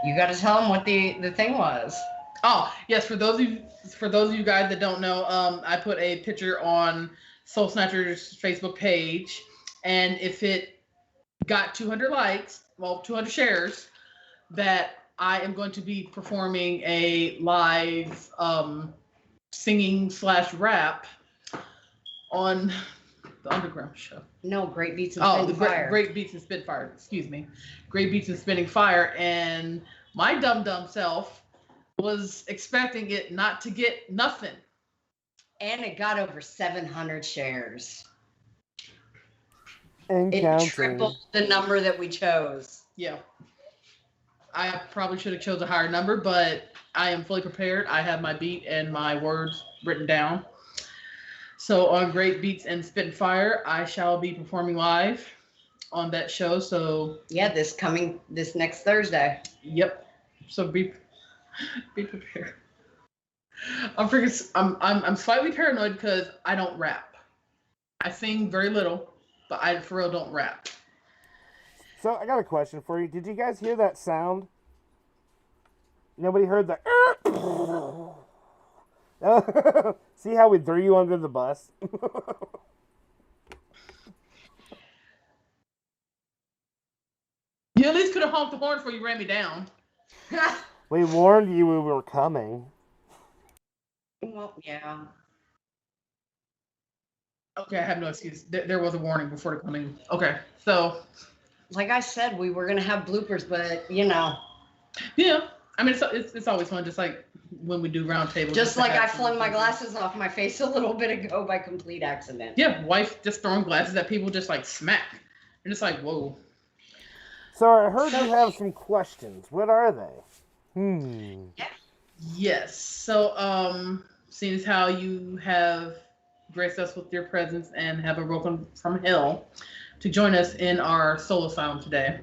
Speaker 5: You got to tell them what the thing was.
Speaker 2: Oh, yes. For those of you guys that don't know, I put a picture on Soul Snatchers Facebook page, and if it got 200 likes, 200 shares, that I am going to be performing a live singing / rap on the Underground show.
Speaker 5: No, Great Beats and Spinning Fire.
Speaker 2: Great Beats and Spitfire. Excuse me. Great Beats and Spinning Fire. And my dumb self was expecting it not to get nothing.
Speaker 5: And it got over 700 shares.
Speaker 7: And
Speaker 5: it
Speaker 7: counting.
Speaker 5: tripled the number that we chose.
Speaker 2: Yeah. I probably should have chose a higher number, but I am fully prepared. I have my beat and my words written down. So on Great Beats and Spit Fire, I shall be performing live on that show. So
Speaker 5: yeah, this next Thursday.
Speaker 2: Yep. So be prepared. I'm slightly paranoid because I don't rap. I sing very little, but I for real don't rap.
Speaker 7: So I got a question for you. Did you guys hear that sound? Nobody heard that. See how we threw you under the bus?
Speaker 2: You at least could have honked the horn before you ran me down.
Speaker 7: We warned you we were coming.
Speaker 5: Well, yeah.
Speaker 2: Okay, I have no excuse. There was a warning before the coming. Okay, so.
Speaker 5: Like I said, we were going to have bloopers, but, you know.
Speaker 2: Yeah. I mean, it's always fun, just like when we do roundtable.
Speaker 5: Just like I flung my glasses off my face a little bit ago by complete accident.
Speaker 2: Yeah, wife just throwing glasses at people just like smack. And it's like, whoa.
Speaker 7: So I heard you have some questions. What are they?
Speaker 5: Yeah.
Speaker 2: Yes. So, seeing as how you have graced us with your presence and have a welcome from hell to join us in our soul asylum today,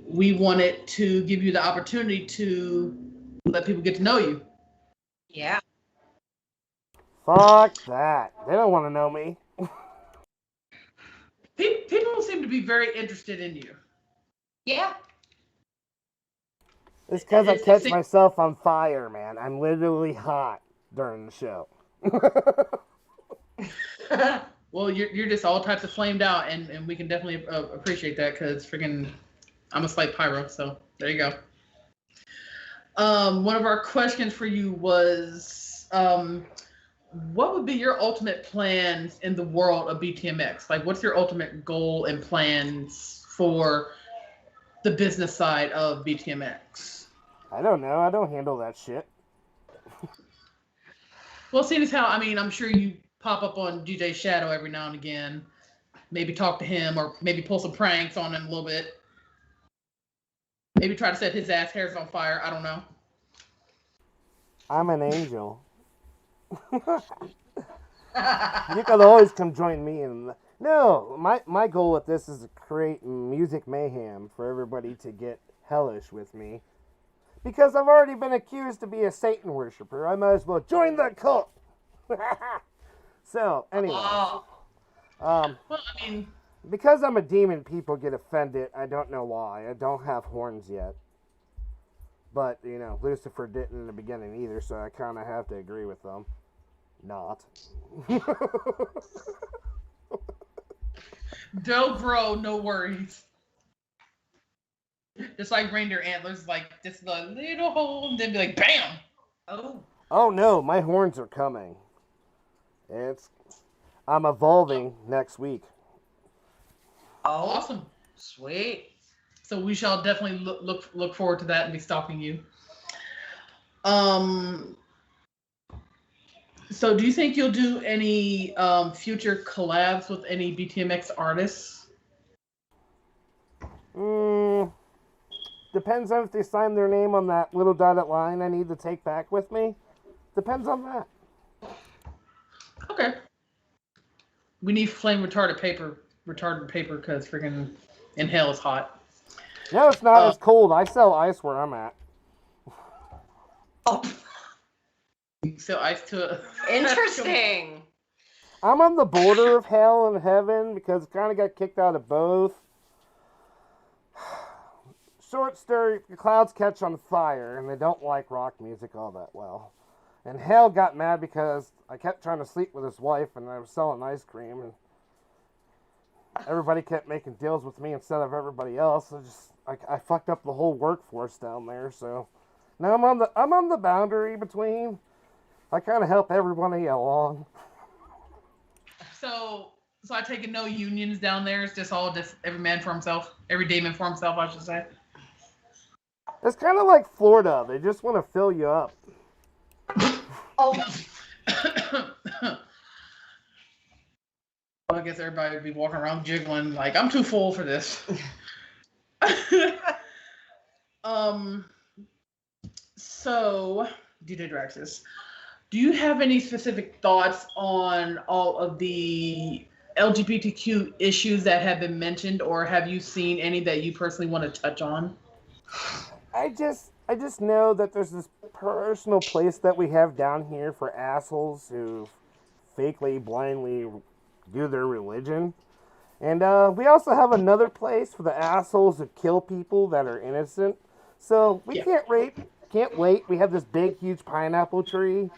Speaker 2: we wanted to give you the opportunity to let people get to know you.
Speaker 5: Yeah.
Speaker 7: Fuck that. They don't want to know me.
Speaker 2: People seem to be very interested in you.
Speaker 5: Yeah.
Speaker 7: It's because I catch myself on fire, man. I'm literally hot during the show.
Speaker 2: Well, you're just all types of flamed out, and we can definitely appreciate that because freaking I'm a slight pyro, so there you go. One of our questions for you was, what would be your ultimate plans in the world of BTMX? Like, what's your ultimate goal and plans for the business side of BTMX?
Speaker 7: I don't know. I don't handle that shit.
Speaker 2: Well, seeing as how, I mean, I'm sure you pop up on DJ Shadow every now and again, maybe talk to him or maybe pull some pranks on him a little bit. Maybe try to set his ass hairs on fire. I don't know.
Speaker 7: I'm an angel. You can always come join me in the... No, my goal with this is to create music mayhem for everybody to get hellish with me. Because I've already been accused to be a Satan worshiper, I might as well join the cult. So, anyway.
Speaker 2: Well, I mean...
Speaker 7: Because I'm a demon, people get offended. I don't know why. I don't have horns yet. But, you know, Lucifer didn't in the beginning either, so I kind of have to agree with them. Not.
Speaker 2: They'll grow, no worries. Just like reindeer antlers, like just a little hole, and then be like, BAM! Oh.
Speaker 7: Oh no, my horns are coming. I'm evolving next week.
Speaker 5: Oh,
Speaker 2: Awesome.
Speaker 5: Sweet.
Speaker 2: So we shall definitely look forward to that and be stalking you. So do you think you'll do any future collabs with any BTMX artists?
Speaker 7: Depends on if they sign their name on that little dotted line I need to take back with me. Depends on that.
Speaker 2: Okay. We need flame retardant paper because freaking in hell is hot.
Speaker 7: No, it's not. It's cold. I sell ice where I'm at.
Speaker 2: Oh. You sell ice to a...
Speaker 5: Interesting.
Speaker 7: I'm on the border of hell and heaven because I kind of got kicked out of both. Short story, the clouds catch on fire, and they don't like rock music all that well. And hell got mad because I kept trying to sleep with his wife, and I was selling ice cream, and everybody kept making deals with me instead of everybody else. I fucked up the whole workforce down there, so now I'm on the boundary between. I kind of help everybody along.
Speaker 2: So I take it no unions down there. It's just every man for himself, every demon for himself, I should say.
Speaker 7: It's kind of like Florida. They just want to fill you up.
Speaker 5: Oh.
Speaker 2: Well, I guess everybody would be walking around jiggling like, I'm too full for this. So, DJ Draxus, do you have any specific thoughts on all of the LGBTQ issues that have been mentioned, or have you seen any that you personally want to touch on?
Speaker 7: I just know that there's this personal place that we have down here for assholes who fakely, blindly do their religion. And we also have another place for the assholes who kill people that are innocent. So we can't wait. We have this big, huge pineapple tree.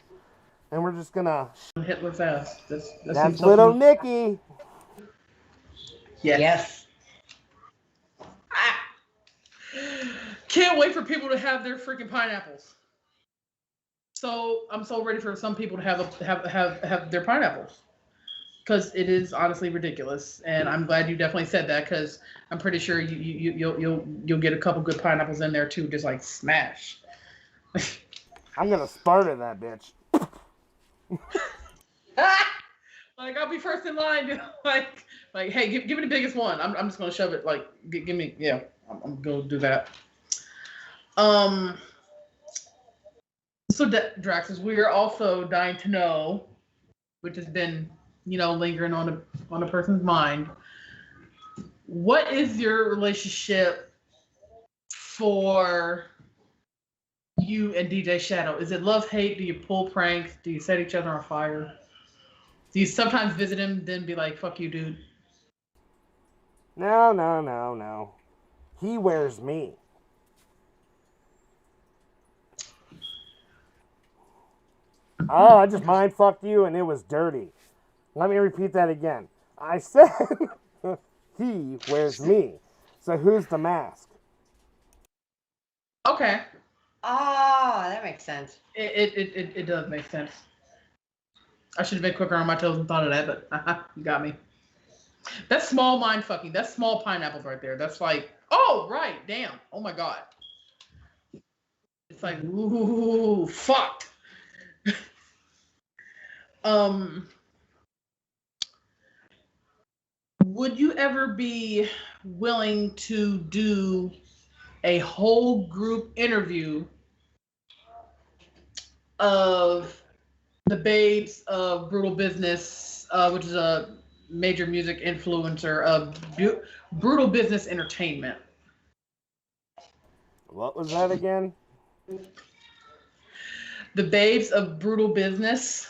Speaker 7: And we're just gonna...
Speaker 2: Hitler's ass.
Speaker 7: That's little Nicky.
Speaker 2: Yes. Can't wait for people to have their freaking pineapples. So I'm so ready for some people to have their pineapples, because it is honestly ridiculous. And I'm glad you definitely said that, because I'm pretty sure you'll get a couple good pineapples in there too, just like smash.
Speaker 7: I'm gonna Sparta that bitch.
Speaker 2: Like, I'll be first in line. like hey, give me the biggest one. I'm just gonna shove it. Like, give me, yeah. I'm gonna do that. So Draxus, we are also dying to know, which has been, lingering on a person's mind. What is your relationship for you and DJ Shadow? Is it love, hate? Do you pull pranks? Do you set each other on fire? Do you sometimes visit him, then be like, fuck you, dude?
Speaker 7: No. He wears me. Oh, I just mind fucked you and it was dirty. Let me repeat that again. I said he wears me. So who's the mask?
Speaker 2: Okay.
Speaker 5: Oh, that makes sense.
Speaker 2: It does make sense. I should have been quicker on my toes and thought of that, but you got me. That's small mind fucking. That's small pineapples right there. That's like, oh, right, damn. Oh my God. It's like, ooh, fucked. Would you ever be willing to do a whole group interview of the babes of Brutal Business, which is a major music influencer of Brutal Business Entertainment?
Speaker 7: What was that again?
Speaker 2: The babes of Brutal Business.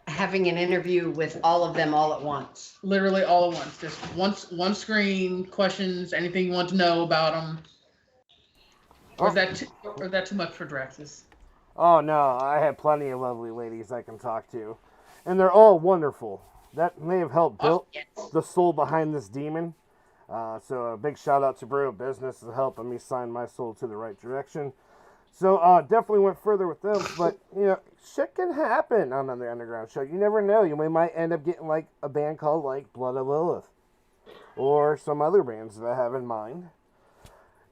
Speaker 5: Having an interview with all of them all at once.
Speaker 2: Literally all at once. Just one screen, questions, anything you want to know about them. Or is that too much for Draxus?
Speaker 7: Oh no, I have plenty of lovely ladies I can talk to. And they're all wonderful. That may have helped build the soul behind this demon. So a big shout out to Brutal Business for helping me sign my soul to the right direction. So definitely went further with them, but shit can happen on the underground show. You never know. We might end up getting like a band called like Blood of Lilith, or some other bands that I have in mind.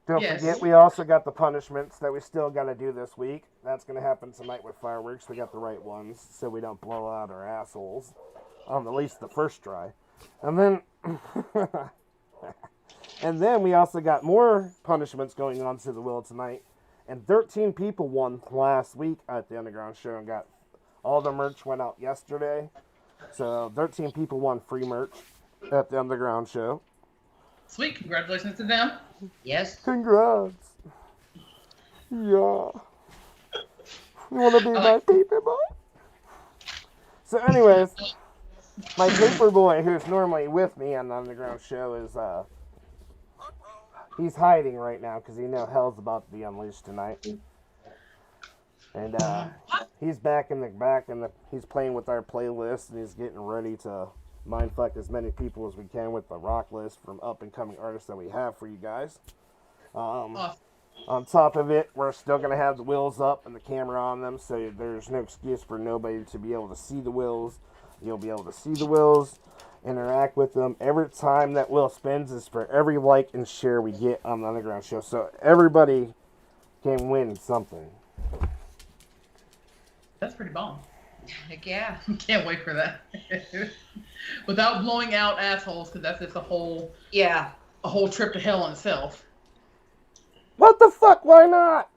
Speaker 7: Don't forget, we also got the punishments that we still got to do this week. That's going to happen tonight with fireworks. We got the right ones, so we don't blow out our assholes on at least the first try. And then we also got more punishments going on to the Will tonight. And 13 people won last week at the Underground Show and got All the merch went out yesterday. So 13 people won free merch at the Underground show.
Speaker 2: Sweet, congratulations to them.
Speaker 5: Yes.
Speaker 7: Congrats. Yeah. You want to be my paper boy? So anyways, my paper boy, who's normally with me on the Underground show, is he's hiding right now because he knows hell's about to be unleashed tonight. And he's back in the he's playing with our playlist, and he's getting ready to mindfuck as many people as we can with the rock list from up and coming artists that we have for you guys. On top of it, we're still going to have the wheels up and the camera on them, so there's no excuse for nobody to be able to see the wheels. You'll be able to see the wheels, interact with them. Every time that wheel spins is for every like and share we get on the Underground show, so everybody can win something.
Speaker 2: That's pretty bomb.
Speaker 5: Heck yeah.
Speaker 2: Can't wait for that. Without blowing out assholes, because that's just a whole trip to hell in itself.
Speaker 7: What the fuck? Why not?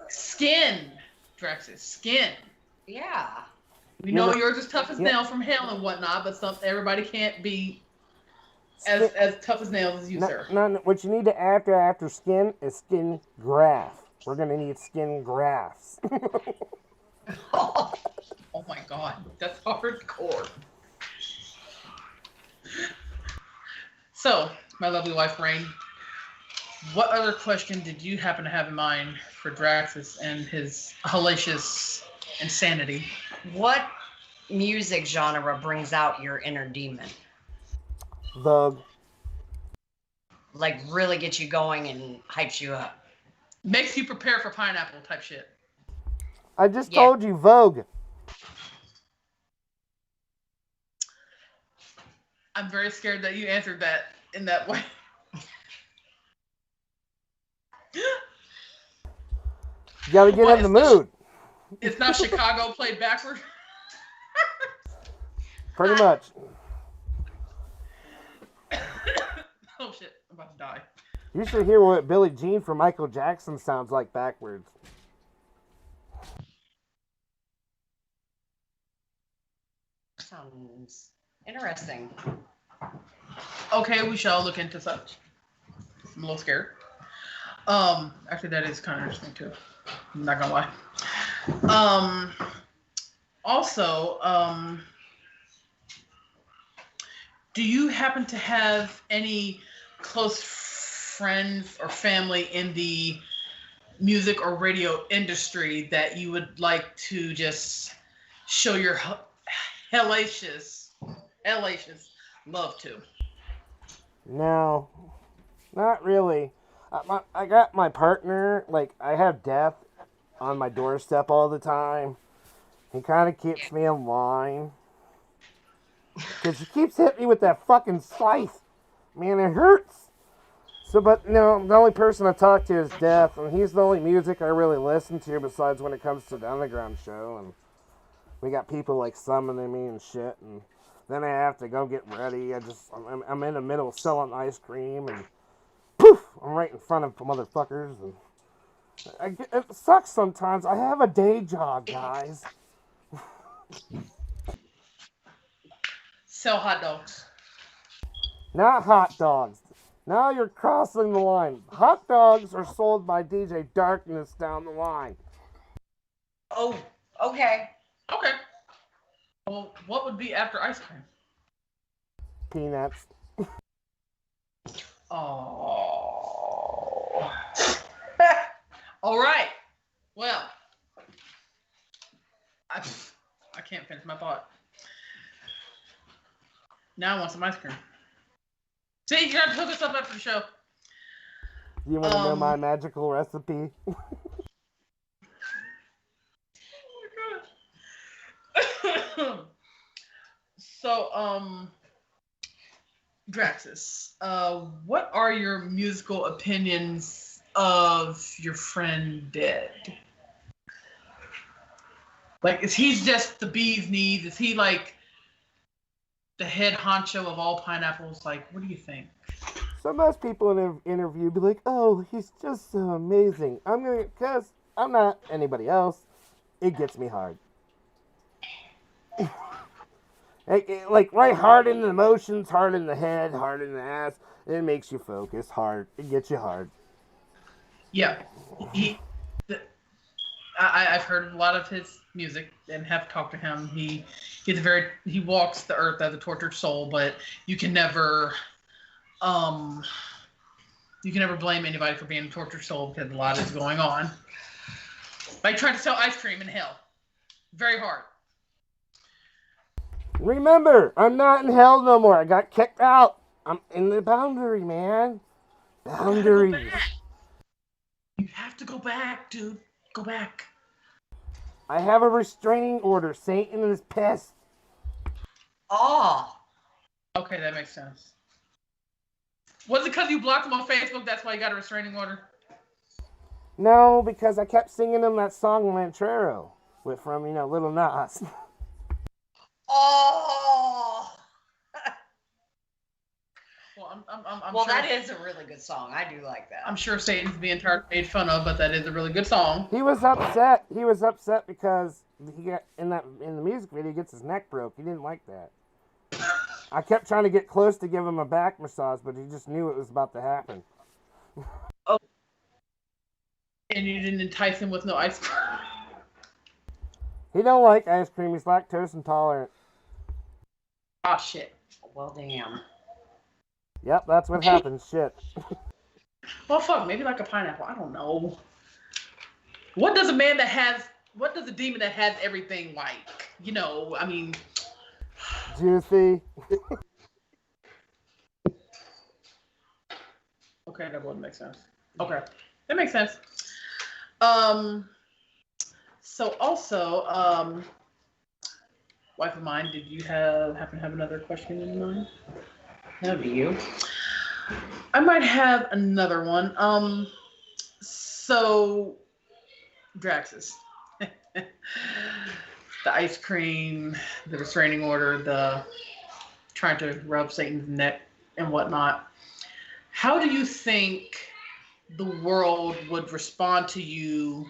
Speaker 2: Skin, Draxus, skin.
Speaker 5: Yeah.
Speaker 2: We know yours is tough as nails from hell and whatnot, but everybody can't be as tough as nails as you, sir.
Speaker 7: No, what you need to add after skin is skin graft. We're gonna need skin grafts.
Speaker 2: Oh my god, that's hardcore. So, my lovely wife, Rain, what other question did you happen to have in mind for Draxus and his hellacious insanity?
Speaker 5: What music genre brings out your inner demon?
Speaker 7: Vogue.
Speaker 5: Like really gets you going and hypes you up.
Speaker 2: Makes you prepare for pineapple type shit.
Speaker 7: I just told you Vogue.
Speaker 2: I'm very scared that you answered that in that way.
Speaker 7: You gotta get in the mood.
Speaker 2: It's not Chicago played backward?
Speaker 7: Pretty much.
Speaker 2: Oh shit, I'm about to die.
Speaker 7: You should hear what Billie Jean from Michael Jackson sounds like backwards.
Speaker 5: Sounds interesting.
Speaker 2: Okay, we shall look into such. I'm a little scared. Actually, that is kind of interesting too. I'm not gonna lie. Also, do you happen to have any close friends or family in the music or radio industry that you would like to just show your hellacious love to?
Speaker 7: No, not really. I got my partner, like, I have death on my doorstep all the time. He kind of keeps me in line. Because he keeps hitting me with that fucking scythe. Man, it hurts. So, but, no, the only person I talk to is Death, and he's the only music I really listen to besides when it comes to the Underground show, and we got people, like, summoning me and shit, and then I have to go get ready. I'm in the middle of selling ice cream, and poof, I'm right in front of motherfuckers, and it sucks sometimes. I have a day job, guys.
Speaker 2: Sell hot dogs.
Speaker 7: Not hot dogs. Now you're crossing the line. Hot dogs are sold by DJ Darkness down the line.
Speaker 5: Oh, okay.
Speaker 2: Okay. Well, what would be after ice cream?
Speaker 7: Peanuts.
Speaker 2: Oh. All right. Well, I can't finish my thought. Now I want some ice cream. See, you're going to have to hook us up after the show.
Speaker 7: You want to know my magical recipe?
Speaker 2: Oh my gosh. So, Draxus, what are your musical opinions of your friend Dead? Like, is he just the bee's knees? Is he like the head honcho of all pineapples? Like, what do you think?
Speaker 7: So most people in an interview be like, oh, he's just so amazing. Because I'm not anybody else. it gets me hard. Like right hard in the emotions, hard in the head, hard in the ass. It makes you focus hard. It gets you hard.
Speaker 2: Yeah, I've heard a lot of his music and have talked to him. He walks the earth as a tortured soul, but you can never blame anybody for being a tortured soul because a lot is going on. Like trying to sell ice cream in hell, very hard.
Speaker 7: Remember, I'm not in hell no more. I got kicked out. I'm in the boundary, man. Boundaries.
Speaker 2: You have to go back, dude. Go back.
Speaker 7: I have a restraining order. Satan is pissed.
Speaker 5: Oh.
Speaker 2: Okay, that makes sense. Was it because you blocked him on Facebook? That's why you got a restraining order?
Speaker 7: No, because I kept singing him that song Lantrero from Little Nas.
Speaker 5: Oh.
Speaker 2: Well, I'm
Speaker 5: well,
Speaker 2: sure
Speaker 5: that is a really good song. I do like that.
Speaker 2: I'm sure Satan's being made fun of, but that is a really good song.
Speaker 7: He was upset. He was upset because he got in the music video, he gets his neck broke. He didn't like that. I kept trying to get close to give him a back massage, but he just knew it was about to happen.
Speaker 2: Oh. And you didn't entice him with no ice cream?
Speaker 7: He don't like ice cream. He's lactose intolerant.
Speaker 2: Oh, shit.
Speaker 5: Well, damn.
Speaker 7: Yep, that's what happens. Shit.
Speaker 2: Well, fuck, maybe like a pineapple. I don't know. What does a demon that has everything like? I mean...
Speaker 7: Juicy.
Speaker 2: Okay, that wouldn't make sense. Okay, that makes sense. So also, wife of mine, did you happen to have another question in mind?
Speaker 5: That'd be you.
Speaker 2: I might have another one. So, Draxus. The ice cream, the restraining order, the trying to rub Satan's neck and whatnot. How do you think the world would respond to you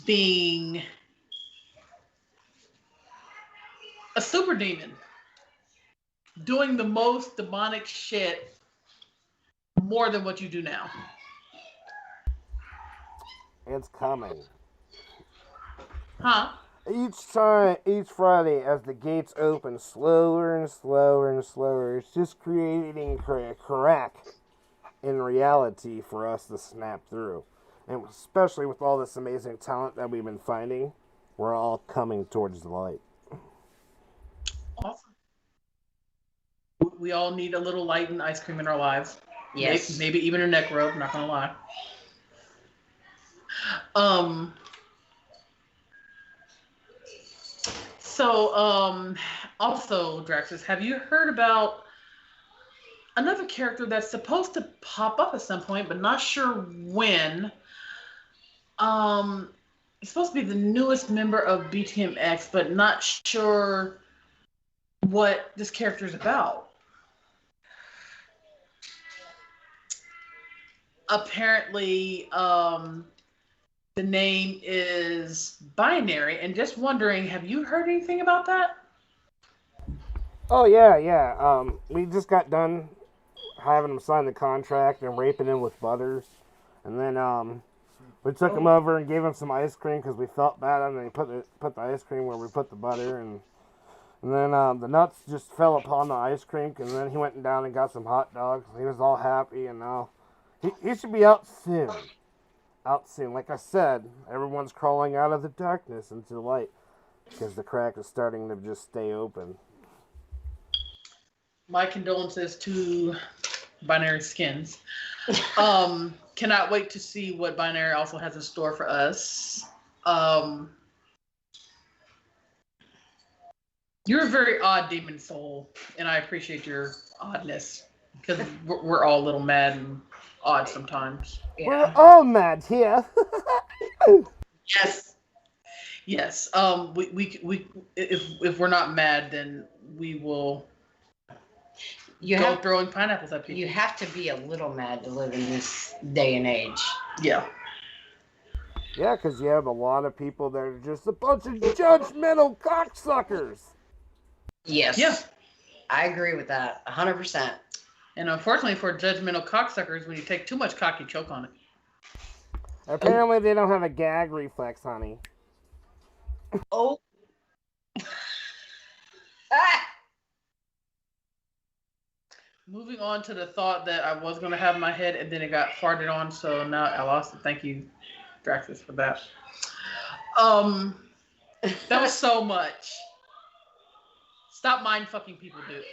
Speaker 2: being a super demon, doing the most demonic shit more than what you do now?
Speaker 7: It's coming.
Speaker 2: Huh?
Speaker 7: Each Friday, as the gates open, slower and slower and slower, it's just creating a crack in reality for us to snap through. And especially with all this amazing talent that we've been finding, we're all coming towards the light.
Speaker 2: Awesome. We all need a little light and ice cream in our lives.
Speaker 5: Yes.
Speaker 2: Maybe even a neck rub, not gonna lie. So, also, Draxus, have you heard about another character that's supposed to pop up at some point, but not sure when? It's supposed to be the newest member of BTMX, but not sure what this character is about. Apparently, the name is Binary, and just wondering, have you heard anything about that?
Speaker 7: Oh, yeah. We just got done having him sign the contract and raping him with butters. And then, we took him over and gave him some ice cream because we felt bad, and then he put the ice cream where we put the butter, and then the nuts just fell upon the ice cream, and then he went down and got some hot dogs. He was all happy, and now he should be out soon. Like I said, everyone's crawling out of the darkness into the light because the crack is starting to just stay open.
Speaker 2: My condolences to Binary Skins. Cannot wait to see what Binary also has in store for us. You're a very odd demon soul, and I appreciate your oddness because we're all a little mad and odd sometimes.
Speaker 5: Yeah.
Speaker 7: We're all mad here.
Speaker 2: Yes. We if we're not mad, then we will go throwing pineapples at people.
Speaker 5: You have to be a little mad to live in this day and age.
Speaker 2: Yeah.
Speaker 7: Yeah, because you have a lot of people that are just a bunch of judgmental cocksuckers.
Speaker 5: Yes.
Speaker 2: Yeah.
Speaker 5: I agree with that 100%.
Speaker 2: And unfortunately for judgmental cocksuckers, when you take too much cock, you choke on it.
Speaker 7: Apparently, they don't have a gag reflex, honey.
Speaker 5: Oh. Ah!
Speaker 2: Moving on to the thought that I was going to have in my head and then it got farted on, so now I lost it. Thank you, Draxus, for that. That was so much. Stop mind fucking people, dude.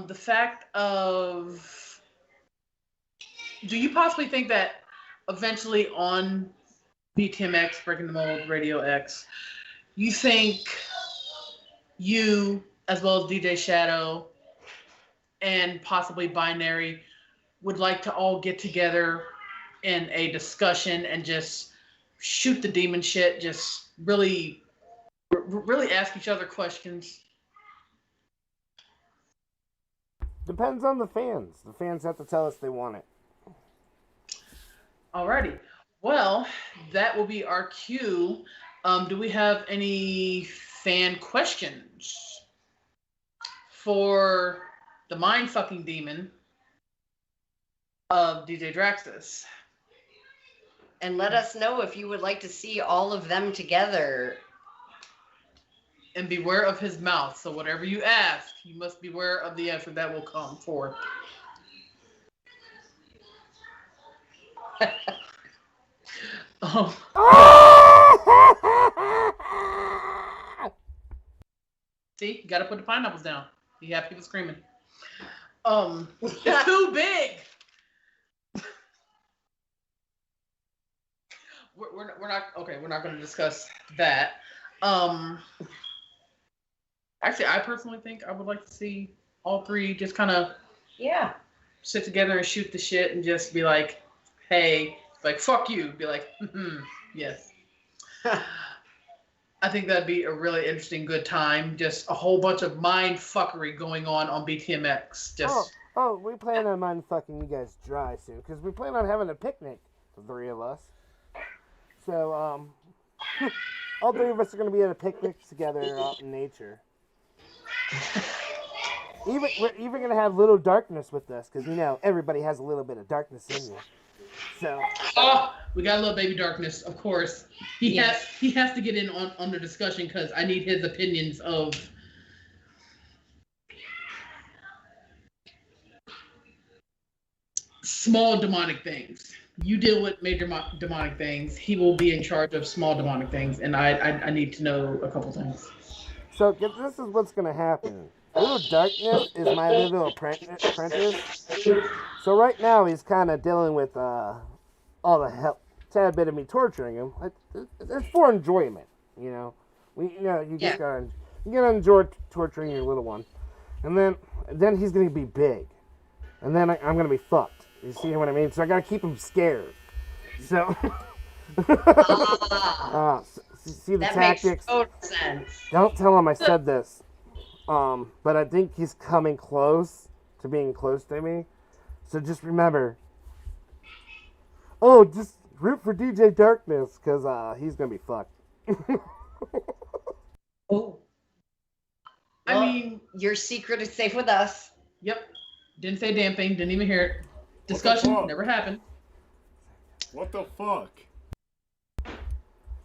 Speaker 2: The fact of, do you possibly think that eventually on BTMX, Breaking the Mold, Radio X, you think you, as well as DJ Shadow and possibly Binary, would like to all get together in a discussion and just shoot the demon shit, just really ask each other questions?
Speaker 7: Depends on the fans. The fans have to tell us they want it.
Speaker 2: Alrighty. Well, that will be our cue. Do we have any fan questions for the mind-fucking demon of DJ Draxus?
Speaker 5: And let us know if you would like to see all of them together.
Speaker 2: And beware of his mouth. So whatever you ask, you must beware of the answer that will come forth. See, you gotta put the pineapples down. You have people screaming. It's too big. We're not going to discuss that. Actually, I personally think I would like to see all three just kind of sit together and shoot the shit and just be like, hey, like, fuck you. Be like, yes. I think that'd be a really interesting, good time. Just a whole bunch of mind fuckery going on BTMX. Just
Speaker 7: we plan on mind fucking you guys dry soon because we plan on having a picnic, the three of us. So, all three of us are going to be at a picnic together out in nature. We're even going to have Little Darkness with us because, everybody has a little bit of darkness in you. So.
Speaker 2: We got a little baby Darkness, of course. He has to get in on the discussion because I need his opinions of small demonic things. You deal with major demonic things. He will be in charge of small demonic things, and I need to know a couple things.
Speaker 7: So this is what's going to happen. Little Darkness is my little apprentice. So right now he's kind of dealing with all the hell, tad bit of me torturing him. It's for enjoyment, You just gotta enjoy torturing your little one, and then he's going to be big, and then I'm going to be fucked. You see what I mean? So I gotta keep him scared. So, see the
Speaker 5: that
Speaker 7: tactics.
Speaker 5: Makes total sense.
Speaker 7: Don't tell him I said this. But I think he's coming close to being close to me. So just remember. Just root for DJ Darkness because he's gonna be fucked.
Speaker 5: I mean, your secret is safe with us.
Speaker 2: Yep. Didn't say a damn thing. Didn't even hear it. Discussion never happened.
Speaker 8: What the fuck?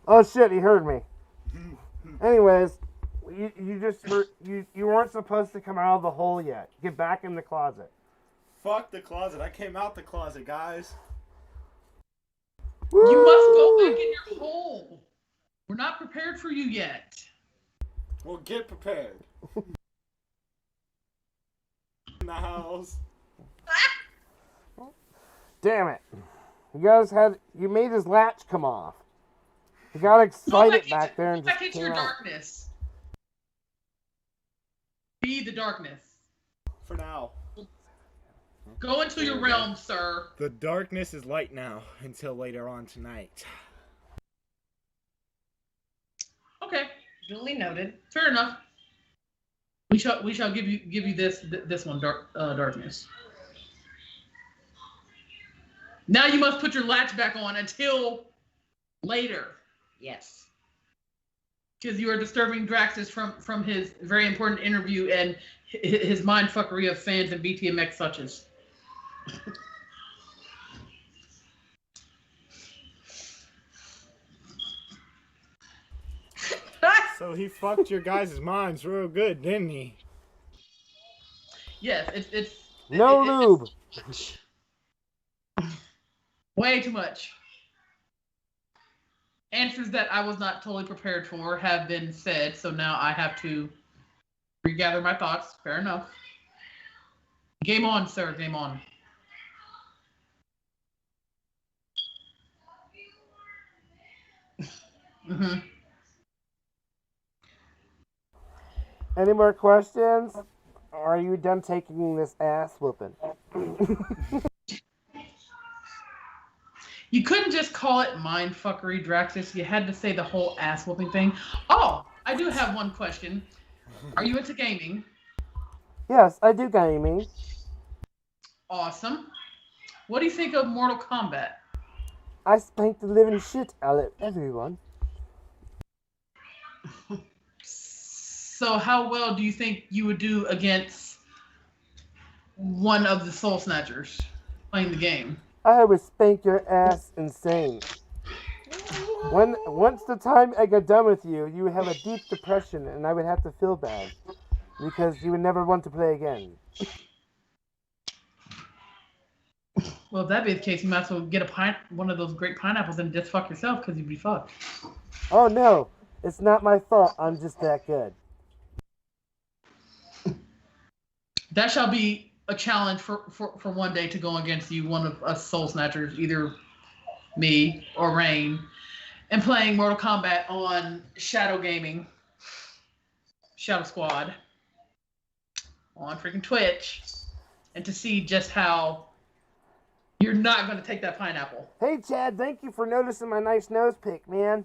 Speaker 7: Oh shit, he heard me. Anyways, you weren't supposed to come out of the hole yet. Get back in the closet.
Speaker 8: Fuck the closet. I came out the closet, guys.
Speaker 2: Woo! You must go back in your hole. We're not prepared for you yet.
Speaker 8: Well, get prepared. In the house.
Speaker 7: Damn it. You made his latch come off. He got excited back there and just
Speaker 2: came
Speaker 7: came
Speaker 2: your
Speaker 7: out.
Speaker 2: darkness. Be the darkness.
Speaker 8: For now.
Speaker 2: Go into your realm, sir.
Speaker 8: The darkness is light now until later on tonight.
Speaker 2: Okay.
Speaker 5: Duly noted.
Speaker 2: Fair enough. We shall give you this one, darkness. Now you must put your latch back on until later.
Speaker 5: Yes.
Speaker 2: Because you are disturbing Draxus from his very important interview and his mindfuckery of fans and BTMX Soulsnatchers.
Speaker 8: So he fucked your guys' minds real good, didn't he?
Speaker 2: Yes, it's
Speaker 7: No lube.
Speaker 2: Way too much. Answers that I was not totally prepared for have been said, so now I have to regather my thoughts. Fair enough. Game on, sir. Game on. Mm-hmm.
Speaker 7: Any more questions? Or are you done taking this ass whooping?
Speaker 2: You couldn't just call it mindfuckery, Draxus. You had to say the whole ass whooping thing. Oh, I do have one question. Are you into gaming?
Speaker 7: Yes, I do gaming.
Speaker 2: Awesome. What do you think of Mortal Kombat?
Speaker 7: I spanked the living shit out of everyone.
Speaker 2: So how well do you think you would do against one of the Soul Snatchers playing the game?
Speaker 7: I would spank your ass insane. Once the time I get done with you, you would have a deep depression and I would have to feel bad. Because you would never want to play again.
Speaker 2: Well, if that be the case, you might as well get one of those great pineapples and just fuck yourself because you'd be fucked.
Speaker 7: Oh no, it's not my fault. I'm just that good.
Speaker 2: That shall be a challenge for one day to go against you, one of us Soul Snatchers, either me or Rain, and playing Mortal Kombat on Shadow Gaming, Shadow Squad, on freaking Twitch, and to see just how you're not going to take that pineapple.
Speaker 7: Hey Chad, thank you for noticing my nice nose pick, man.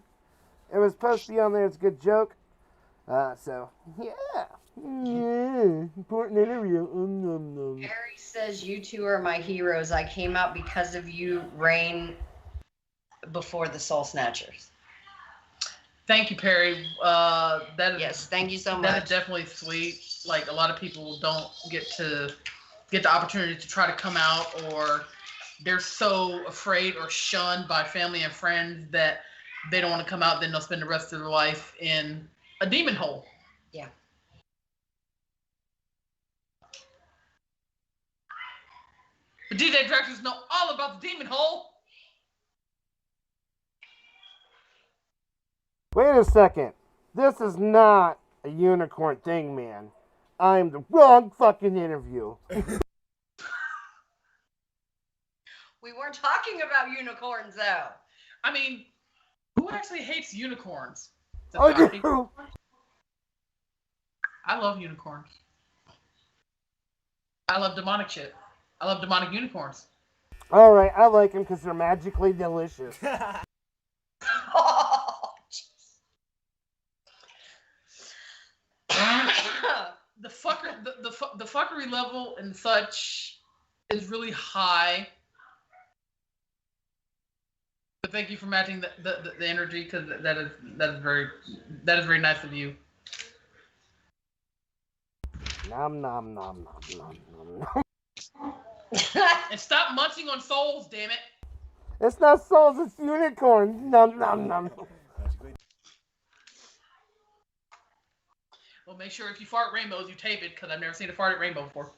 Speaker 7: It was supposed to be on there as a good joke. So, yeah. Yeah, important interview.
Speaker 5: Harry says, you two are my heroes. I came out because of you, Rain, before the Soul Snatchers.
Speaker 2: Thank you, Perry. That is,
Speaker 5: yes, thank you so much.
Speaker 2: That is definitely sweet. Like, a lot of people don't get the opportunity to try to come out, or they're so afraid or shunned by family and friends that they don't want to come out. Then they'll spend the rest of their life in a demon hole.
Speaker 5: Yeah.
Speaker 2: But DJ Draxus know all about the demon hole.
Speaker 7: Wait a second. This is not a unicorn thing, man. I'm the wrong fucking interview.
Speaker 5: We weren't talking about unicorns, though.
Speaker 2: I mean, who actually hates unicorns?
Speaker 7: I do.
Speaker 2: I love unicorns. I love demonic shit. I love demonic unicorns.
Speaker 7: Alright, I like them because they're magically delicious.
Speaker 5: Oh,
Speaker 2: the fuckery level and such is really high. But thank you for matching the energy, because that is very nice of you.
Speaker 7: Nom nom nom nom nom nom nom.
Speaker 2: And stop munching on souls, damn it.
Speaker 7: It's not souls, it's unicorns. Nom nom nom.
Speaker 2: Well, make sure if you fart rainbows, you tape it, because I've never seen a farted rainbow before.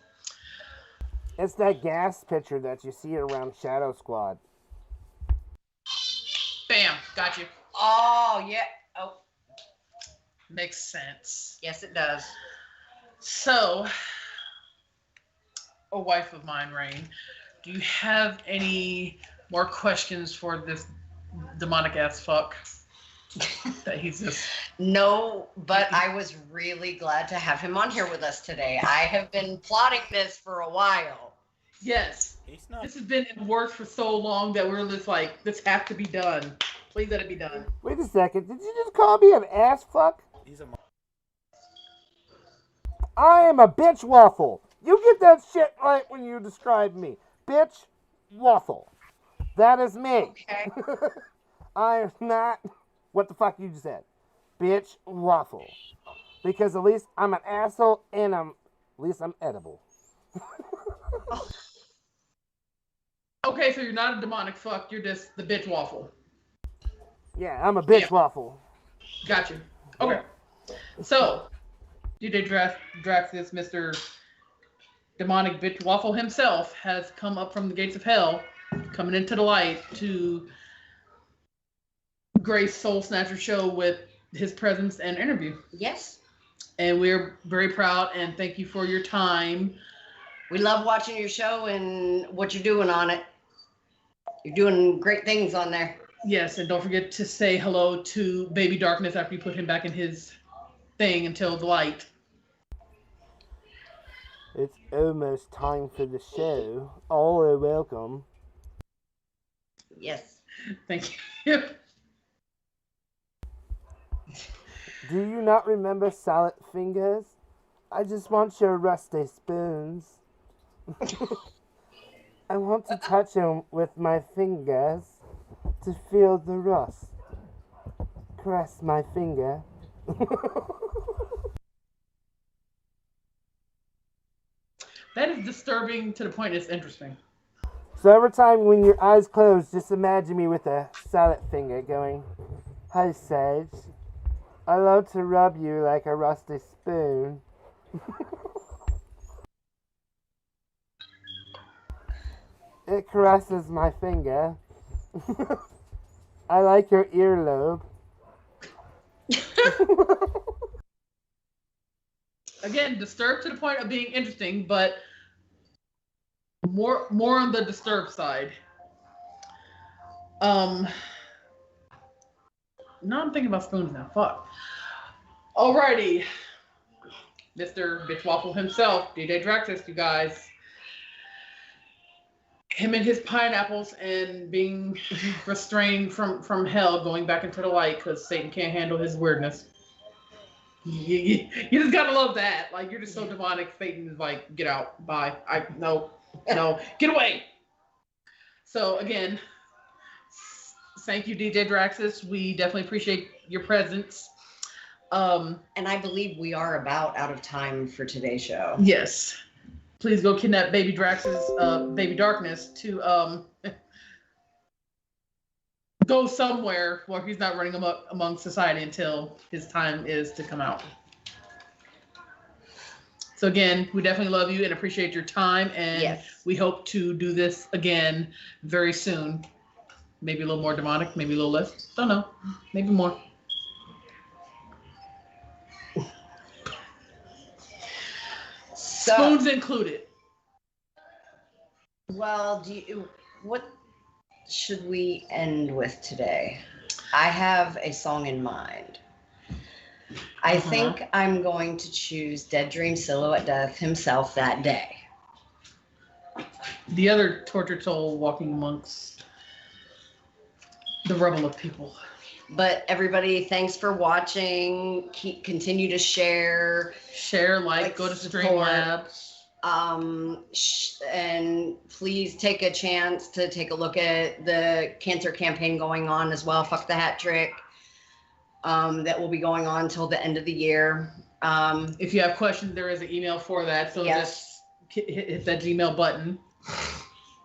Speaker 7: It's that gas pitcher that you see around Shadow Squad.
Speaker 2: Bam, got you.
Speaker 5: Oh, yeah. Oh,
Speaker 2: Makes sense.
Speaker 5: yes, it does.
Speaker 2: So, a wife of mine, Rain, do you have any more questions for this demonic ass fuck that he's just...
Speaker 5: No, but I was really glad to have him on here with us today. I have been plotting this for a while.
Speaker 2: Yes. This has been in the works for so long that we're just like, this has to be done. Please let it be done.
Speaker 7: Wait a second, did you just call me an ass fuck?
Speaker 8: He's a
Speaker 7: I am a bitch waffle. You get that shit right when you describe me. Bitch waffle. That is me.
Speaker 5: Okay.
Speaker 7: I am not what the fuck you just said. Bitch waffle. Because at least I'm an asshole and at least I'm edible.
Speaker 2: Okay, so you're not a demonic fuck, you're just the bitch waffle.
Speaker 7: Yeah, I'm a bitch waffle.
Speaker 2: Got you. Okay. So, DJ Draxus, Mr. Demonic Bitch Waffle himself, has come up from the gates of hell, coming into the light to grace Soul Snatcher show with his presence and interview.
Speaker 5: Yes.
Speaker 2: And we're very proud and thank you for your time.
Speaker 5: We love watching your show and what you're doing on it. You're doing great things on there.
Speaker 2: Yes, and don't forget to say hello to Baby Darkness after you put him back in his thing until the light.
Speaker 7: It's almost time for the show. All are welcome.
Speaker 5: Yes.
Speaker 2: Thank you.
Speaker 7: Do you not remember salad fingers? I just want your rusty spoons. I want to touch them with my fingers to feel the rust. Caress my finger.
Speaker 2: That is disturbing to the point it's interesting.
Speaker 7: So every time when your eyes close, just imagine me with a salad finger going, "Hi, Sage. I love to rub you like a rusty spoon." It caresses my finger. I like your earlobe.
Speaker 2: Again, disturbed to the point of being interesting, but more on the disturbed side. Now I'm thinking about spoons now. Fuck. Alrighty. Mr. Bitch Waffle himself, DJ Draxus, you guys. Him and his pineapples and being restrained from hell, going back into the light because Satan can't handle his weirdness. You just gotta love that. Like, you're just so demonic. Satan is like, get out, bye. No, get away. So again, thank you, DJ Draxus. We definitely appreciate your presence.
Speaker 5: And I believe we are about out of time for today's show.
Speaker 2: Yes. Please go kidnap Baby Draxus, Baby Darkness to go somewhere where he's not running among society until his time is to come out. So again, we definitely love you and appreciate your time, and we hope to do this again very soon. Maybe a little more demonic, maybe a little less. Don't know. Maybe more. Spoons included.
Speaker 5: Well, what should we end with today? I have a song in mind. I think I'm going to choose Dead Dream Silhouette Death himself that day.
Speaker 2: The other tortured soul walking amongst the rubble of people.
Speaker 5: But everybody, thanks for watching. Continue to share.
Speaker 2: Share, like go to Streamlabs.
Speaker 5: And please take a chance to take a look at the cancer campaign going on as well. Fuck the Hat Trick. That will be going on till the end of the year.
Speaker 2: If you have questions, there is an email for that. So just hit that Gmail button.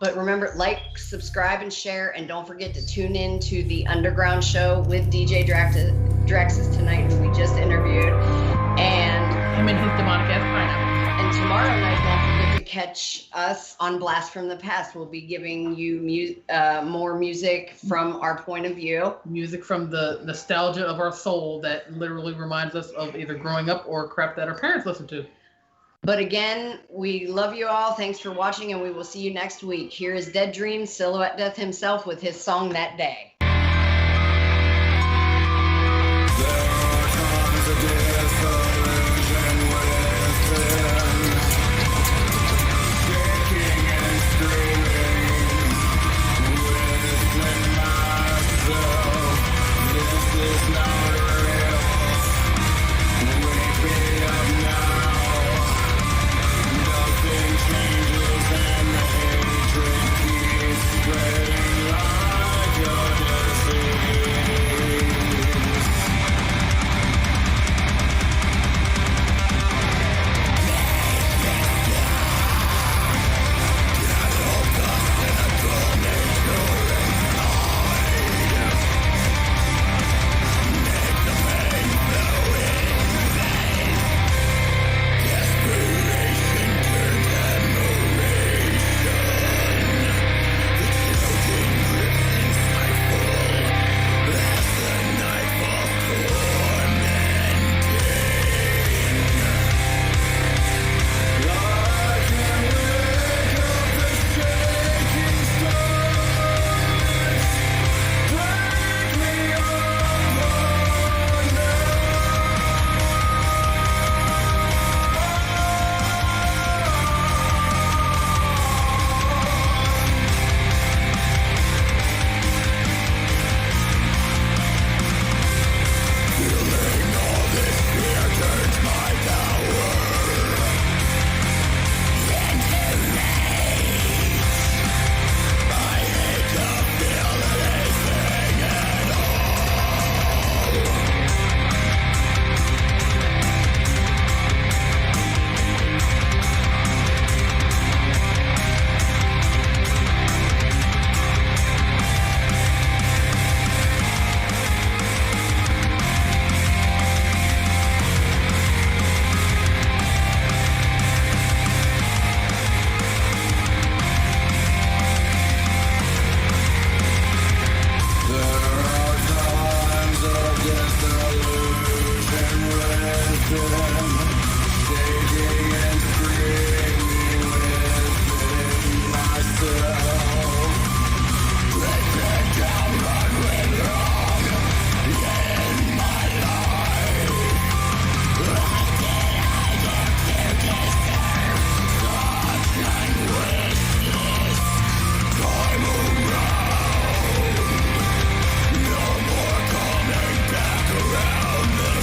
Speaker 5: But remember, like, subscribe, and share, and don't forget to tune in to the Underground Show with DJ Draxus tonight, who we just interviewed, and
Speaker 2: him and his demonic ass pineapple.
Speaker 5: And tomorrow night, don't forget to catch us on Blast from the Past. We'll be giving you more music from our point of view.
Speaker 2: Music from the nostalgia of our soul that literally reminds us of either growing up or crap that our parents listened to.
Speaker 5: But again, we love you all. Thanks for watching, and we will see you next week. Here is Dead Dream Silhouette Death himself with his song That Day.